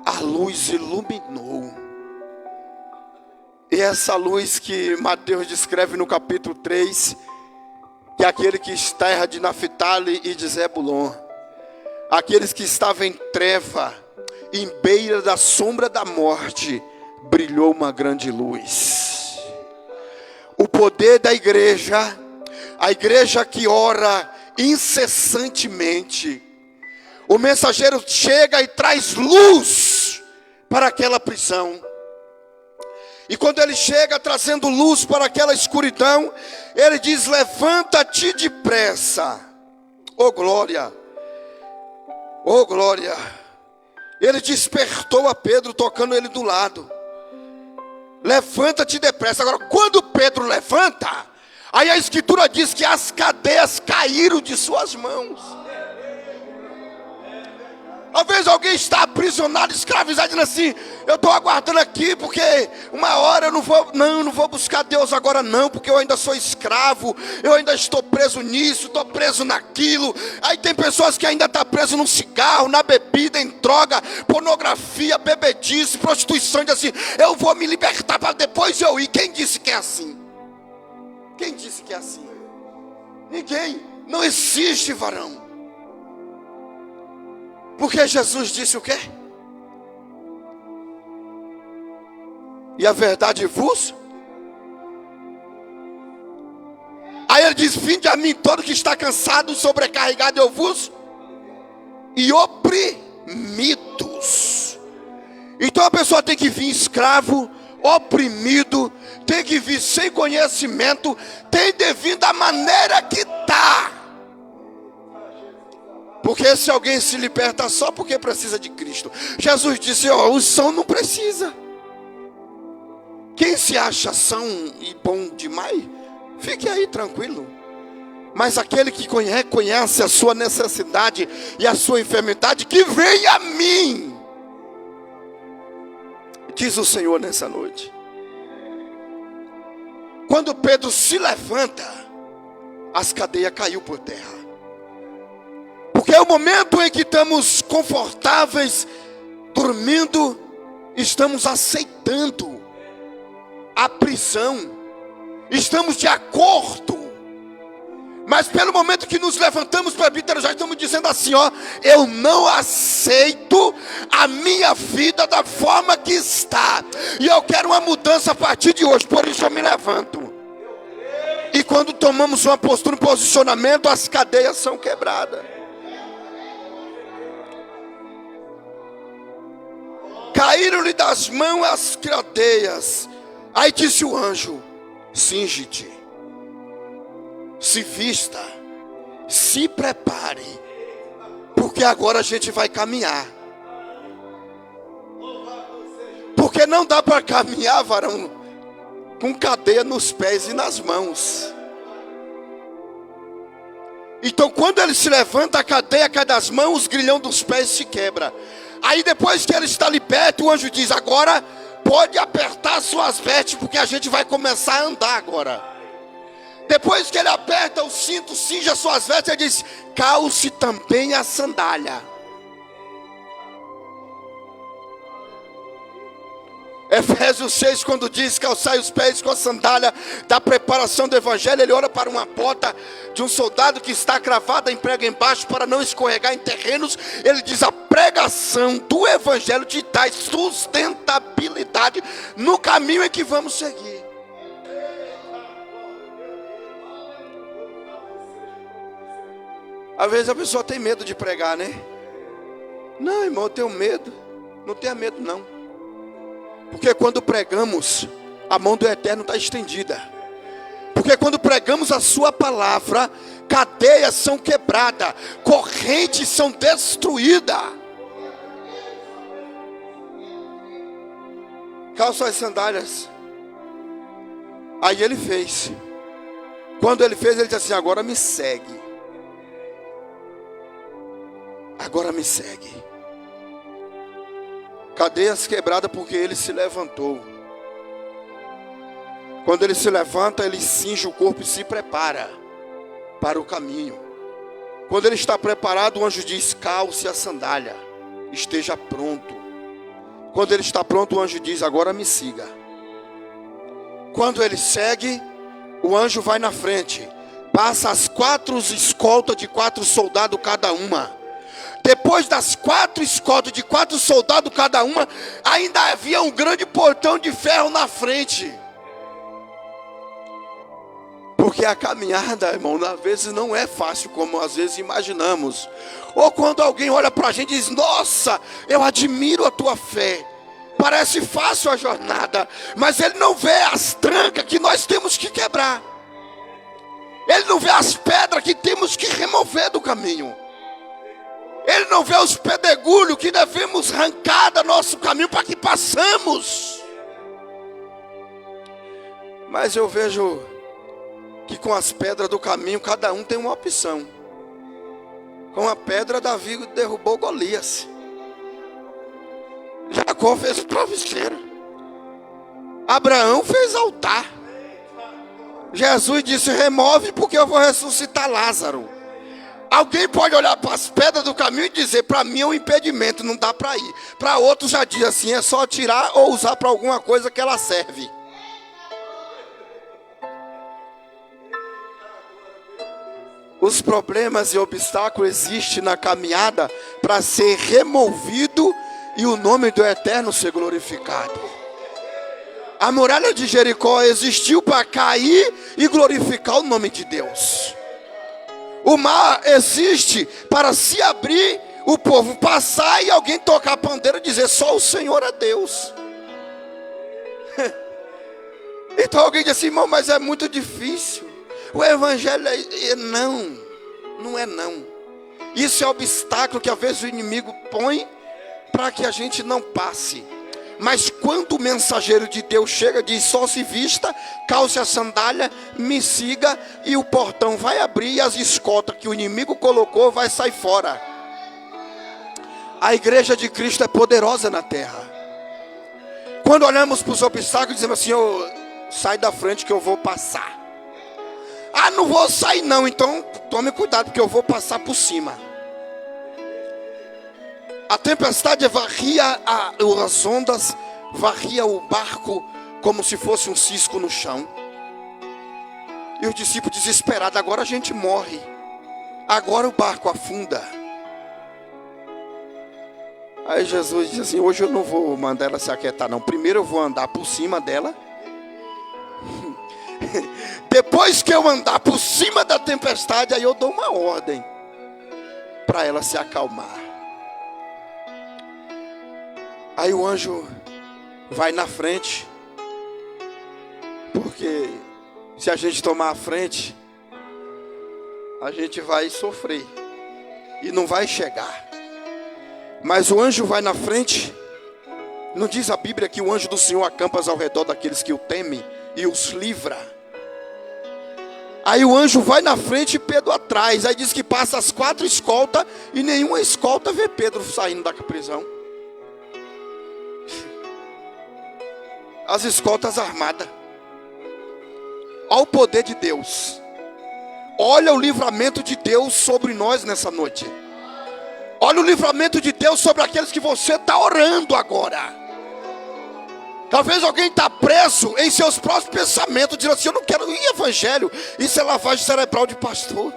a luz iluminou. E essa luz que Mateus descreve no capítulo 3, que é aquele que está em terra de Naphtali e de Zebulon, aqueles que estavam em treva, em beira da sombra da morte, brilhou uma grande luz. O poder da igreja, a igreja que ora incessantemente, o mensageiro chega e traz luz para aquela prisão. E quando ele chega trazendo luz para aquela escuridão, ele diz: levanta-te depressa. Oh glória, oh glória. Ele despertou a Pedro, tocando ele do lado. Levanta-te depressa. Agora, quando Pedro levanta, aí a Escritura diz que as cadeias caíram de suas mãos. Às vezes alguém está aprisionado, escravizado, dizendo assim: eu estou aguardando aqui, porque uma hora eu não vou buscar Deus agora não, porque eu ainda sou escravo, eu ainda estou preso nisso, estou preso naquilo. Aí tem pessoas que ainda estão presas no cigarro, na bebida, em droga, pornografia, bebedice, prostituição, diz assim: eu vou me libertar para depois eu ir. Quem disse que é assim? Quem disse que é assim? Ninguém. Não existe, varão. Porque Jesus disse o quê? E a verdade vos. Aí ele diz: vinde a mim todo que está cansado, sobrecarregado, eu vos. E oprimidos. Então a pessoa tem que vir escravo, oprimido, tem que vir sem conhecimento, tem de vir da maneira que está. Porque se alguém se liberta só porque precisa de Cristo. Jesus disse: ó, o são não precisa. Quem se acha são e bom demais, fique aí tranquilo. Mas aquele que conhece a sua necessidade e a sua enfermidade, que venha a mim, diz o Senhor nessa noite. Quando Pedro se levanta, as cadeias caiu por terra. Porque é o momento em que estamos confortáveis, dormindo, estamos aceitando a prisão, estamos de acordo. Mas pelo momento que nos levantamos para a vida, já estamos dizendo assim: ó, eu não aceito a minha vida da forma que está, e eu quero uma mudança a partir de hoje, por isso eu me levanto. E quando tomamos uma postura, um posicionamento, as cadeias são quebradas. Caíram-lhe das mãos as cadeias. Aí disse o anjo: cinge-te, se vista, se prepare, porque agora a gente vai caminhar. Porque não dá para caminhar, varão, com cadeia nos pés e nas mãos. Então quando ele se levanta, a cadeia cai das mãos, os grilhão dos pés se quebra. Aí depois que ele está ali perto, o anjo diz: agora pode apertar suas vestes, porque a gente vai começar a andar agora. Depois que ele aperta o cinto, cinja suas vestes, ele diz: calce também a sandália. Efésios 6, quando diz calçai os pés com a sandália da preparação do evangelho, ele olha para uma bota de um soldado que está cravada em prega embaixo para não escorregar em terrenos. Ele diz: a pregação do evangelho te dá sustentabilidade no caminho em que vamos seguir. Às vezes a pessoa tem medo de pregar, né? Não, irmão, eu tenho medo. Não tenha medo não. Porque quando pregamos, a mão do Eterno está estendida. Porque quando pregamos a sua palavra, cadeias são quebradas, correntes são destruídas. Calça as sandálias. Aí ele fez. Quando ele fez, ele disse assim: agora me segue. Agora me segue. Cadeias quebradas porque ele se levantou. Quando ele se levanta, ele cinge o corpo e se prepara para o caminho. Quando ele está preparado, o anjo diz: calce a sandália, esteja pronto. Quando ele está pronto, o anjo diz: agora me siga. Quando ele segue, o anjo vai na frente, passa as 4 escoltas de 4 soldados cada uma. Depois das 4 escoltas de 4 soldados cada uma, ainda havia um grande portão de ferro na frente. Porque a caminhada, irmão, às vezes não é fácil como às vezes imaginamos. Ou quando alguém olha para a gente e diz: nossa, eu admiro a tua fé. Parece fácil a jornada, mas ele não vê as trancas que nós temos que quebrar. Ele não vê as pedras que temos que remover do caminho. Ele não vê os pedregulhos que devemos arrancar do nosso caminho para que passamos. Mas eu vejo que com as pedras do caminho, cada um tem uma opção. Com a pedra, Davi derrubou Golias. Jacó fez travesseiro. Abraão fez altar. Jesus disse: remove, porque eu vou ressuscitar Lázaro. Alguém pode olhar para as pedras do caminho e dizer: para mim é um impedimento, não dá para ir. Para outros já diz assim: é só tirar ou usar para alguma coisa que ela serve. Os problemas e obstáculos existem na caminhada para ser removido e o nome do Eterno ser glorificado. A muralha de Jericó existiu para cair e glorificar o nome de Deus. O mar existe para se abrir, o povo passar e alguém tocar a pandeira e dizer: só o Senhor é Deus. Então alguém diz assim: irmão, mas é muito difícil. O evangelho é... não é não. Isso é obstáculo que às vezes o inimigo põe para que a gente não passe. Mas quando o mensageiro de Deus chega, diz: só se vista, calce a sandália, me siga, e o portão vai abrir e as escoltas que o inimigo colocou vai sair fora. A igreja de Cristo é poderosa na terra. Quando olhamos para os obstáculos, dizemos assim: oh, sai da frente que eu vou passar. Ah, não vou sair não, então tome cuidado porque eu vou passar por cima. A tempestade varria as ondas, varria o barco como se fosse um cisco no chão. E os discípulos desesperados: agora a gente morre, agora o barco afunda. Aí Jesus disse assim: hoje eu não vou mandar ela se aquietar não. Primeiro eu vou andar por cima dela. Depois que eu andar por cima da tempestade, aí eu dou uma ordem para ela se acalmar. Aí o anjo vai na frente, porque se a gente tomar a frente, a gente vai sofrer e não vai chegar. Mas o anjo vai na frente. Não diz a Bíblia que o anjo do Senhor acampa ao redor daqueles que o temem e os livra? Aí o anjo vai na frente e Pedro atrás. Aí diz que passa as 4 escoltas e nenhuma escolta vê Pedro saindo da prisão. as escoltas armadas. Olha o poder de Deus. Olha o livramento de Deus sobre nós nessa noite. Olha o livramento de Deus sobre aqueles que você está orando agora. Talvez alguém está preso em seus próprios pensamentos, dizendo assim: eu não quero ir evangelho, isso é lavagem cerebral de pastor.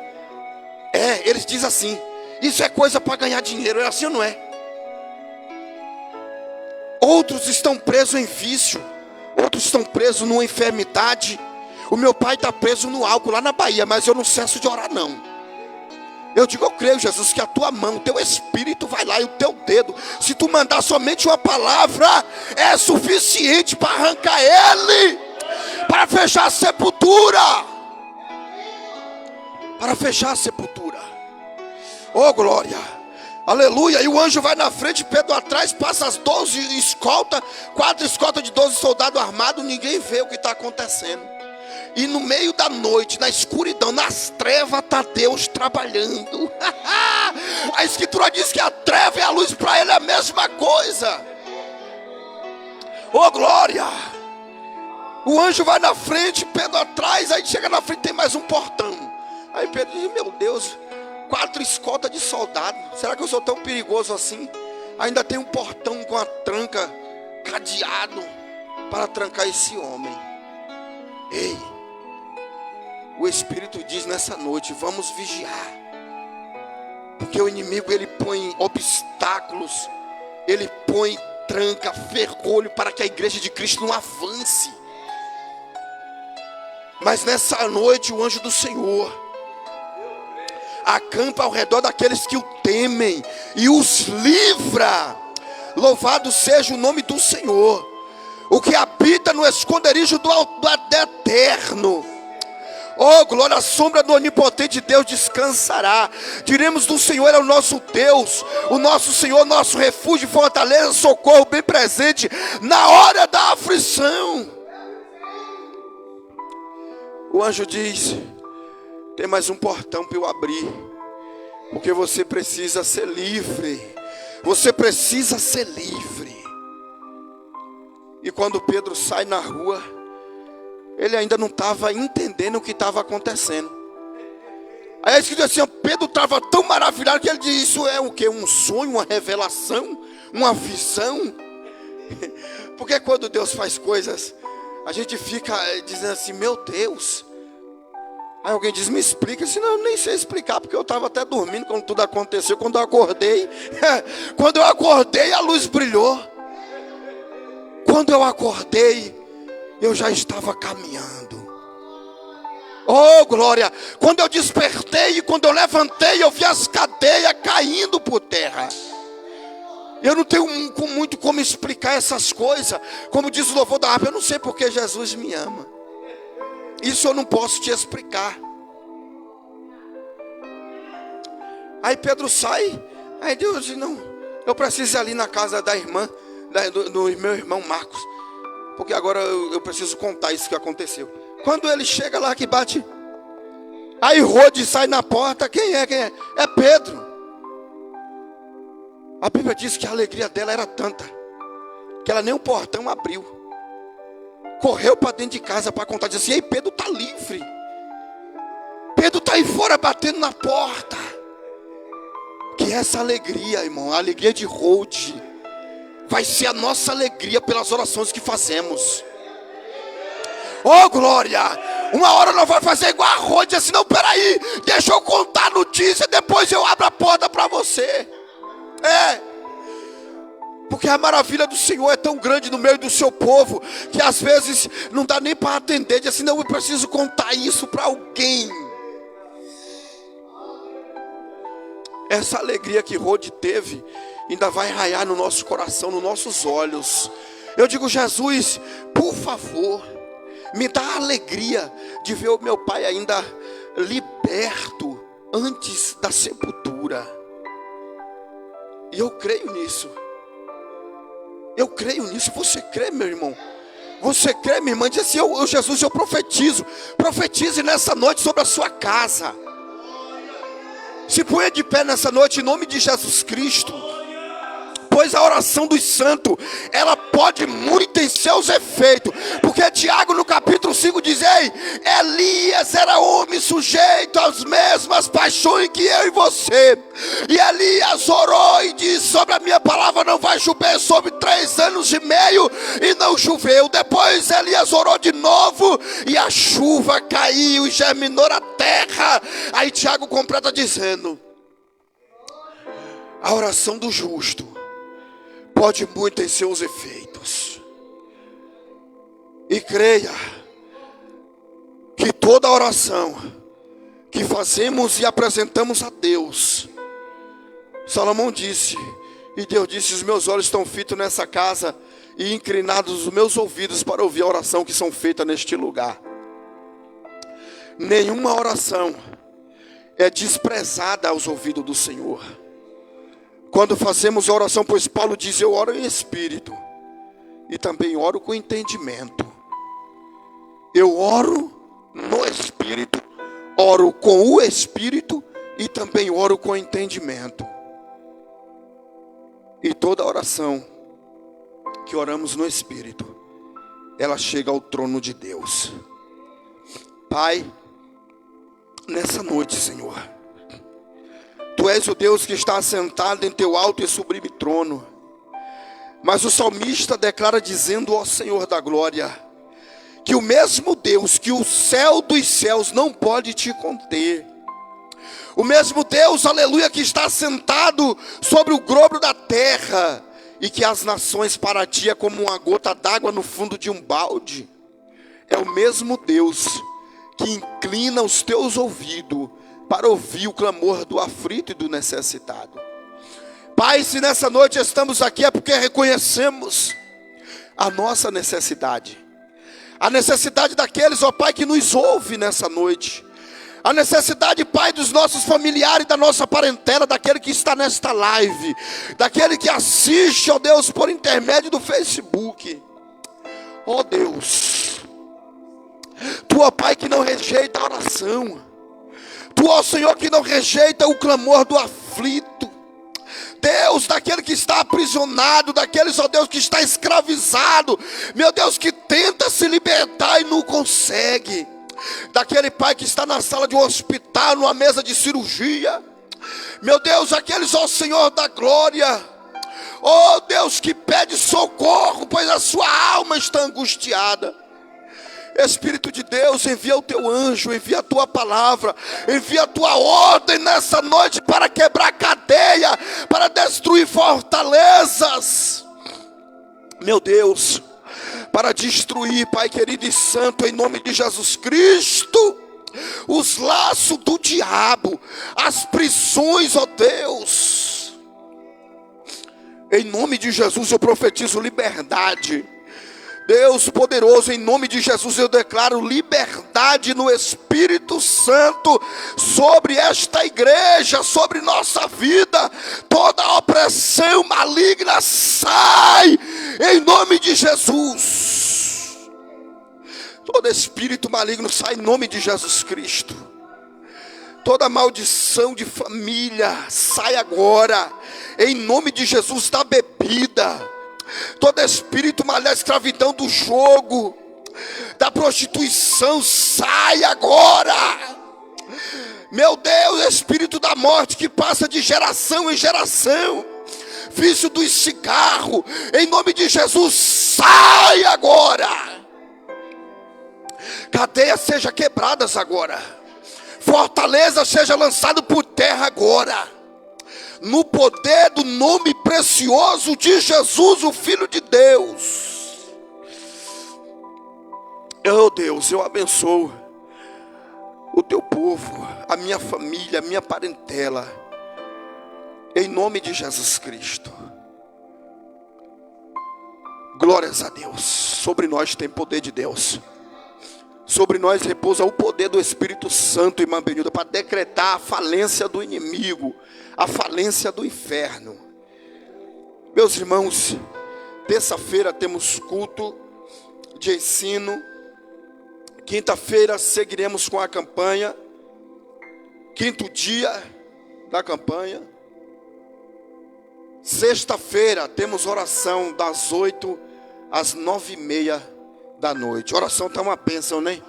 Eles dizem assim: isso é coisa para ganhar dinheiro. É assim ou não é? Outros estão presos em vício, outros estão presos numa enfermidade. O meu pai está preso no álcool lá na Bahia, mas eu não cesso de orar não. Eu digo: eu creio, Jesus, que a tua mão, o teu espírito vai lá e o teu dedo, se tu mandar somente uma palavra, é suficiente para arrancar ele, para fechar a sepultura. Para fechar a sepultura. Oh glória, aleluia. E o anjo vai na frente, Pedro atrás, passa as 12 escoltas, 4 escoltas de 12 soldados armados, ninguém vê o que está acontecendo. E no meio da noite, na escuridão, nas trevas, está Deus trabalhando. A escritura diz que a treva e a luz para ele é a mesma coisa. Oh glória. O anjo vai na frente, Pedro atrás. Aí chega na frente, tem mais um portão. Aí Pedro diz: meu Deus, 4 escoltas de soldado. Será que eu sou tão perigoso assim? Ainda tem um portão com a tranca, cadeado, para trancar esse homem. Ei, o Espírito diz nessa noite: vamos vigiar. Porque o inimigo, ele põe obstáculos, ele põe tranca, ferrolho para que a igreja de Cristo não avance. Mas nessa noite o anjo do Senhor acampa ao redor daqueles que o temem e os livra. Louvado seja o nome do Senhor. O que habita no esconderijo do Eterno, oh glória, a sombra do onipotente Deus descansará. Diremos do Senhor: é o nosso Deus, o nosso Senhor, nosso refúgio, fortaleza, socorro bem presente na hora da aflição. O anjo diz: tem mais um portão para eu abrir, porque você precisa ser livre. Você precisa ser livre. E quando Pedro sai na rua, ele ainda não estava entendendo o que estava acontecendo. Aí a escritura diz assim: Pedro estava tão maravilhado que ele diz: isso é o que? Um sonho, uma revelação, uma visão? Porque quando Deus faz coisas, a gente fica dizendo assim: meu Deus. Aí alguém diz: me explica. Assim: não, eu nem sei explicar, porque eu estava até dormindo quando tudo aconteceu. Quando eu acordei, a luz brilhou. Quando eu acordei, eu já estava caminhando. Oh glória. Quando eu despertei e quando eu levantei, eu vi as cadeias caindo por terra. Eu não tenho muito como explicar essas coisas. Como diz o louvor da harpa, eu não sei porque Jesus me ama. Isso eu não posso te explicar. Aí Pedro sai. Aí Deus diz: não, eu preciso ir ali na casa da irmã, do meu irmão Marcos, porque agora eu preciso contar isso que aconteceu. Quando ele chega lá, que bate, aí Rode sai na porta. Quem é? É Pedro. A Bíblia diz que a alegria dela era tanta que ela nem o portão abriu. Correu para dentro de casa para contar, disse assim: ei, Pedro está livre. Pedro está aí fora batendo na porta. Que essa alegria, irmão, a alegria de Rode, vai ser a nossa alegria pelas orações que fazemos. Oh glória. Uma hora nós vamos fazer igual a Rode, assim: não, peraí, deixa eu contar a notícia, depois eu abro a porta para você. Porque a maravilha do Senhor é tão grande no meio do seu povo, que às vezes não dá nem para atender. Diz assim: não, eu preciso contar isso para alguém. Essa alegria que Rode teve ainda vai raiar no nosso coração, nos nossos olhos. Eu digo: Jesus, por favor, me dá a alegria de ver o meu pai ainda liberto antes da sepultura. E eu creio nisso. Eu creio nisso. Você crê, meu irmão? Você crê, minha irmã? Diz assim: Jesus, eu profetizo. Profetize nessa noite sobre a sua casa. Se ponha de pé nessa noite em nome de Jesus Cristo. Pois Mas a oração dos santos, ela pode muito em seus efeitos. Porque Tiago no capítulo 5 diz: ei, Elias era homem sujeito às mesmas paixões que eu e você. E Elias orou e disse: sobre a minha palavra não vai chover, sobre 3 anos e meio, e não choveu. Depois Elias orou de novo, e a chuva caiu e germinou a terra. Aí Tiago completa dizendo: a oração do justo pode muito em seus efeitos. E creia que toda oração que fazemos e apresentamos a Deus, Salomão disse, e Deus disse: os meus olhos estão fitos nessa casa e inclinados os meus ouvidos para ouvir a oração que são feitas neste lugar. Nenhuma oração é desprezada aos ouvidos do Senhor. Quando fazemos a oração, pois Paulo diz: eu oro em espírito e também oro com entendimento. Eu oro no espírito, oro com o espírito e também oro com entendimento. E toda oração que oramos no espírito, ela chega ao trono de Deus. Pai, nessa noite, Senhor, Tu és o Deus que está assentado em Teu alto e sublime trono. Mas o salmista declara dizendo: ó Senhor da glória, que o mesmo Deus, que o céu dos céus não pode Te conter, o mesmo Deus, aleluia, que está sentado sobre o globo da terra, e que as nações para Ti é como uma gota d'água no fundo de um balde, é o mesmo Deus que inclina os Teus ouvidos para ouvir o clamor do aflito e do necessitado. Pai, se nessa noite estamos aqui é porque reconhecemos a nossa necessidade. A necessidade daqueles, ó Pai, que nos ouve nessa noite. A necessidade, Pai, dos nossos familiares, da nossa parentela, daquele que está nesta live, daquele que assiste, ó Deus, por intermédio do Facebook. Ó Deus, Tu, ó Pai, que não rejeita a oração. Tu, ó Senhor, que não rejeita o clamor do aflito. Deus, daquele que está aprisionado, daqueles, ó Deus, que está escravizado, meu Deus, que tenta se libertar e não consegue. Daquele pai que está na sala de um hospital, numa mesa de cirurgia, meu Deus, aqueles, ó Senhor da glória, ó Deus, que pede socorro, pois a sua alma está angustiada. Espírito de Deus, envia o Teu anjo, envia a Tua palavra, envia a Tua ordem nessa noite para quebrar cadeia, para destruir fortalezas, meu Deus, para destruir, Pai querido e santo, em nome de Jesus Cristo, os laços do diabo, as prisões, ó Deus. Em nome de Jesus eu profetizo liberdade. Deus poderoso, em nome de Jesus eu declaro liberdade no Espírito Santo sobre esta igreja, sobre nossa vida. Toda opressão maligna sai em nome de Jesus. Todo espírito maligno sai em nome de Jesus Cristo. Toda maldição de família sai agora em nome de Jesus. Da bebida, todo espírito maligno, escravidão do jogo, da prostituição, sai agora. Meu Deus, espírito da morte que passa de geração em geração, vício do cigarro, em nome de Jesus, sai agora. Cadeias sejam quebradas agora, fortaleza seja lançado por terra agora, no poder do nome precioso de Jesus, o Filho de Deus. Oh Deus, eu abençoo o Teu povo, a minha família, a minha parentela, em nome de Jesus Cristo. Glórias a Deus. Sobre nós tem poder de Deus. Sobre nós repousa o poder do Espírito Santo, irmã Benilda, para decretar a falência do inimigo, a falência do inferno. Meus irmãos, terça-feira temos culto de ensino. Quinta-feira seguiremos com a campanha. Quinto dia da campanha. Sexta-feira temos oração das 8 às 9h30 da noite. Oração está uma bênção, né?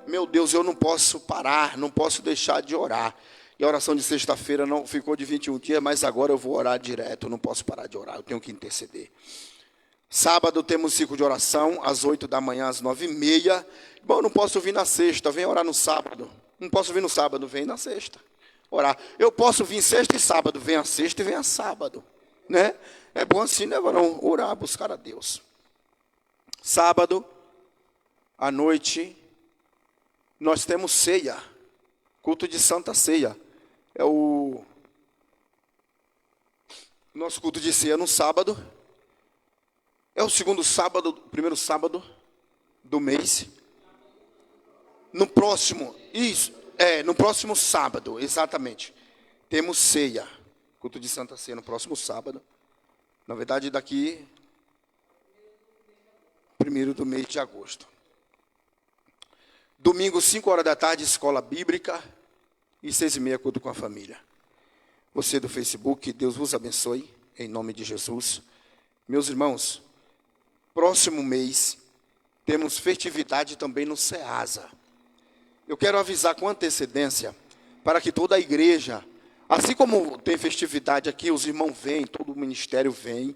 Meu Deus, eu não posso parar, não posso deixar de orar. E a oração de sexta-feira não ficou de 21 dias, mas agora eu vou orar direto, eu não posso parar de orar, eu tenho que interceder. Sábado temos ciclo de oração, às 8 da manhã, às 9h30. Bom, não posso vir na sexta, vem orar no sábado. Não posso vir no sábado, vem na sexta. Orar. Eu posso vir sexta e sábado, vem a sexta e vem a sábado. Né? É bom assim, né, varão? Orar, buscar a Deus. Sábado, à noite, nós temos ceia. Culto de Santa Ceia. É o nosso culto de ceia no sábado. É o segundo sábado, primeiro sábado do mês. No próximo, no próximo sábado, exatamente, temos ceia. Culto de Santa Ceia no próximo sábado. Na verdade, daqui, 1º do mês de agosto. Domingo, 5 horas da tarde, escola bíblica. E 6h30, culto com a família. Você do Facebook, Deus vos abençoe, em nome de Jesus. Meus irmãos, próximo mês, temos festividade também no SEASA. Eu quero avisar com antecedência, para que toda a igreja, assim como tem festividade aqui, os irmãos vêm, todo o ministério vem,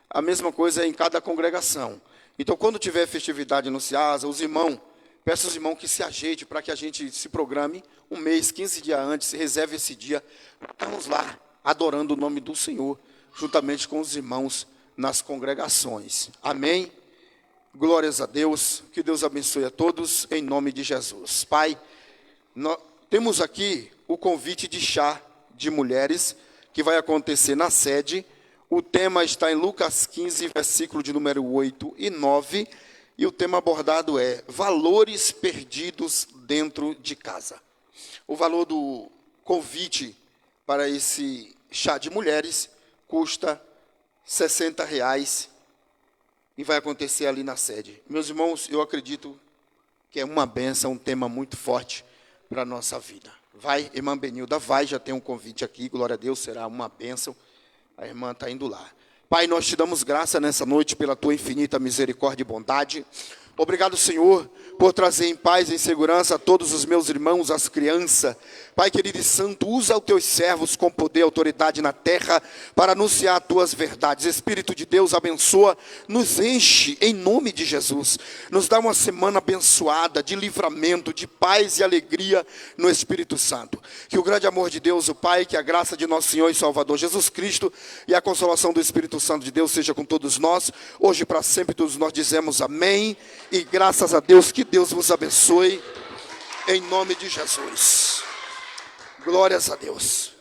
a mesma coisa é em cada congregação. Então, quando tiver festividade no SEASA, os irmãos, peço aos irmãos que se ajeite para que a gente se programe um mês, 15 dias antes, reserve esse dia. Estamos lá, adorando o nome do Senhor, juntamente com os irmãos nas congregações. Amém? Glórias a Deus, que Deus abençoe a todos, em nome de Jesus. Pai, temos aqui o convite de chá de mulheres, que vai acontecer na sede. O tema está em Lucas 15, versículo de número 8 e 9, e o tema abordado é valores perdidos dentro de casa. O valor do convite para esse chá de mulheres custa R$60 e vai acontecer ali na sede. Meus irmãos, eu acredito que é uma bênção, um tema muito forte para a nossa vida. Vai, irmã Benilda, vai, já tem um convite aqui, glória a Deus, será uma bênção. A irmã está indo lá. Pai, nós te damos graça nessa noite pela tua infinita misericórdia e bondade. Obrigado, Senhor, por trazer em paz e em segurança a todos os meus irmãos, as crianças. Pai querido e santo, usa os teus servos com poder e autoridade na terra para anunciar as tuas verdades. Espírito de Deus, abençoa, nos enche em nome de Jesus. Nos dá uma semana abençoada, de livramento, de paz e alegria no Espírito Santo. Que o grande amor de Deus, o Pai, que a graça de nosso Senhor e Salvador Jesus Cristo e a consolação do Espírito Santo de Deus seja com todos nós, hoje e para sempre. Todos nós dizemos amém. E graças a Deus, que Deus vos abençoe, em nome de Jesus. Glórias a Deus.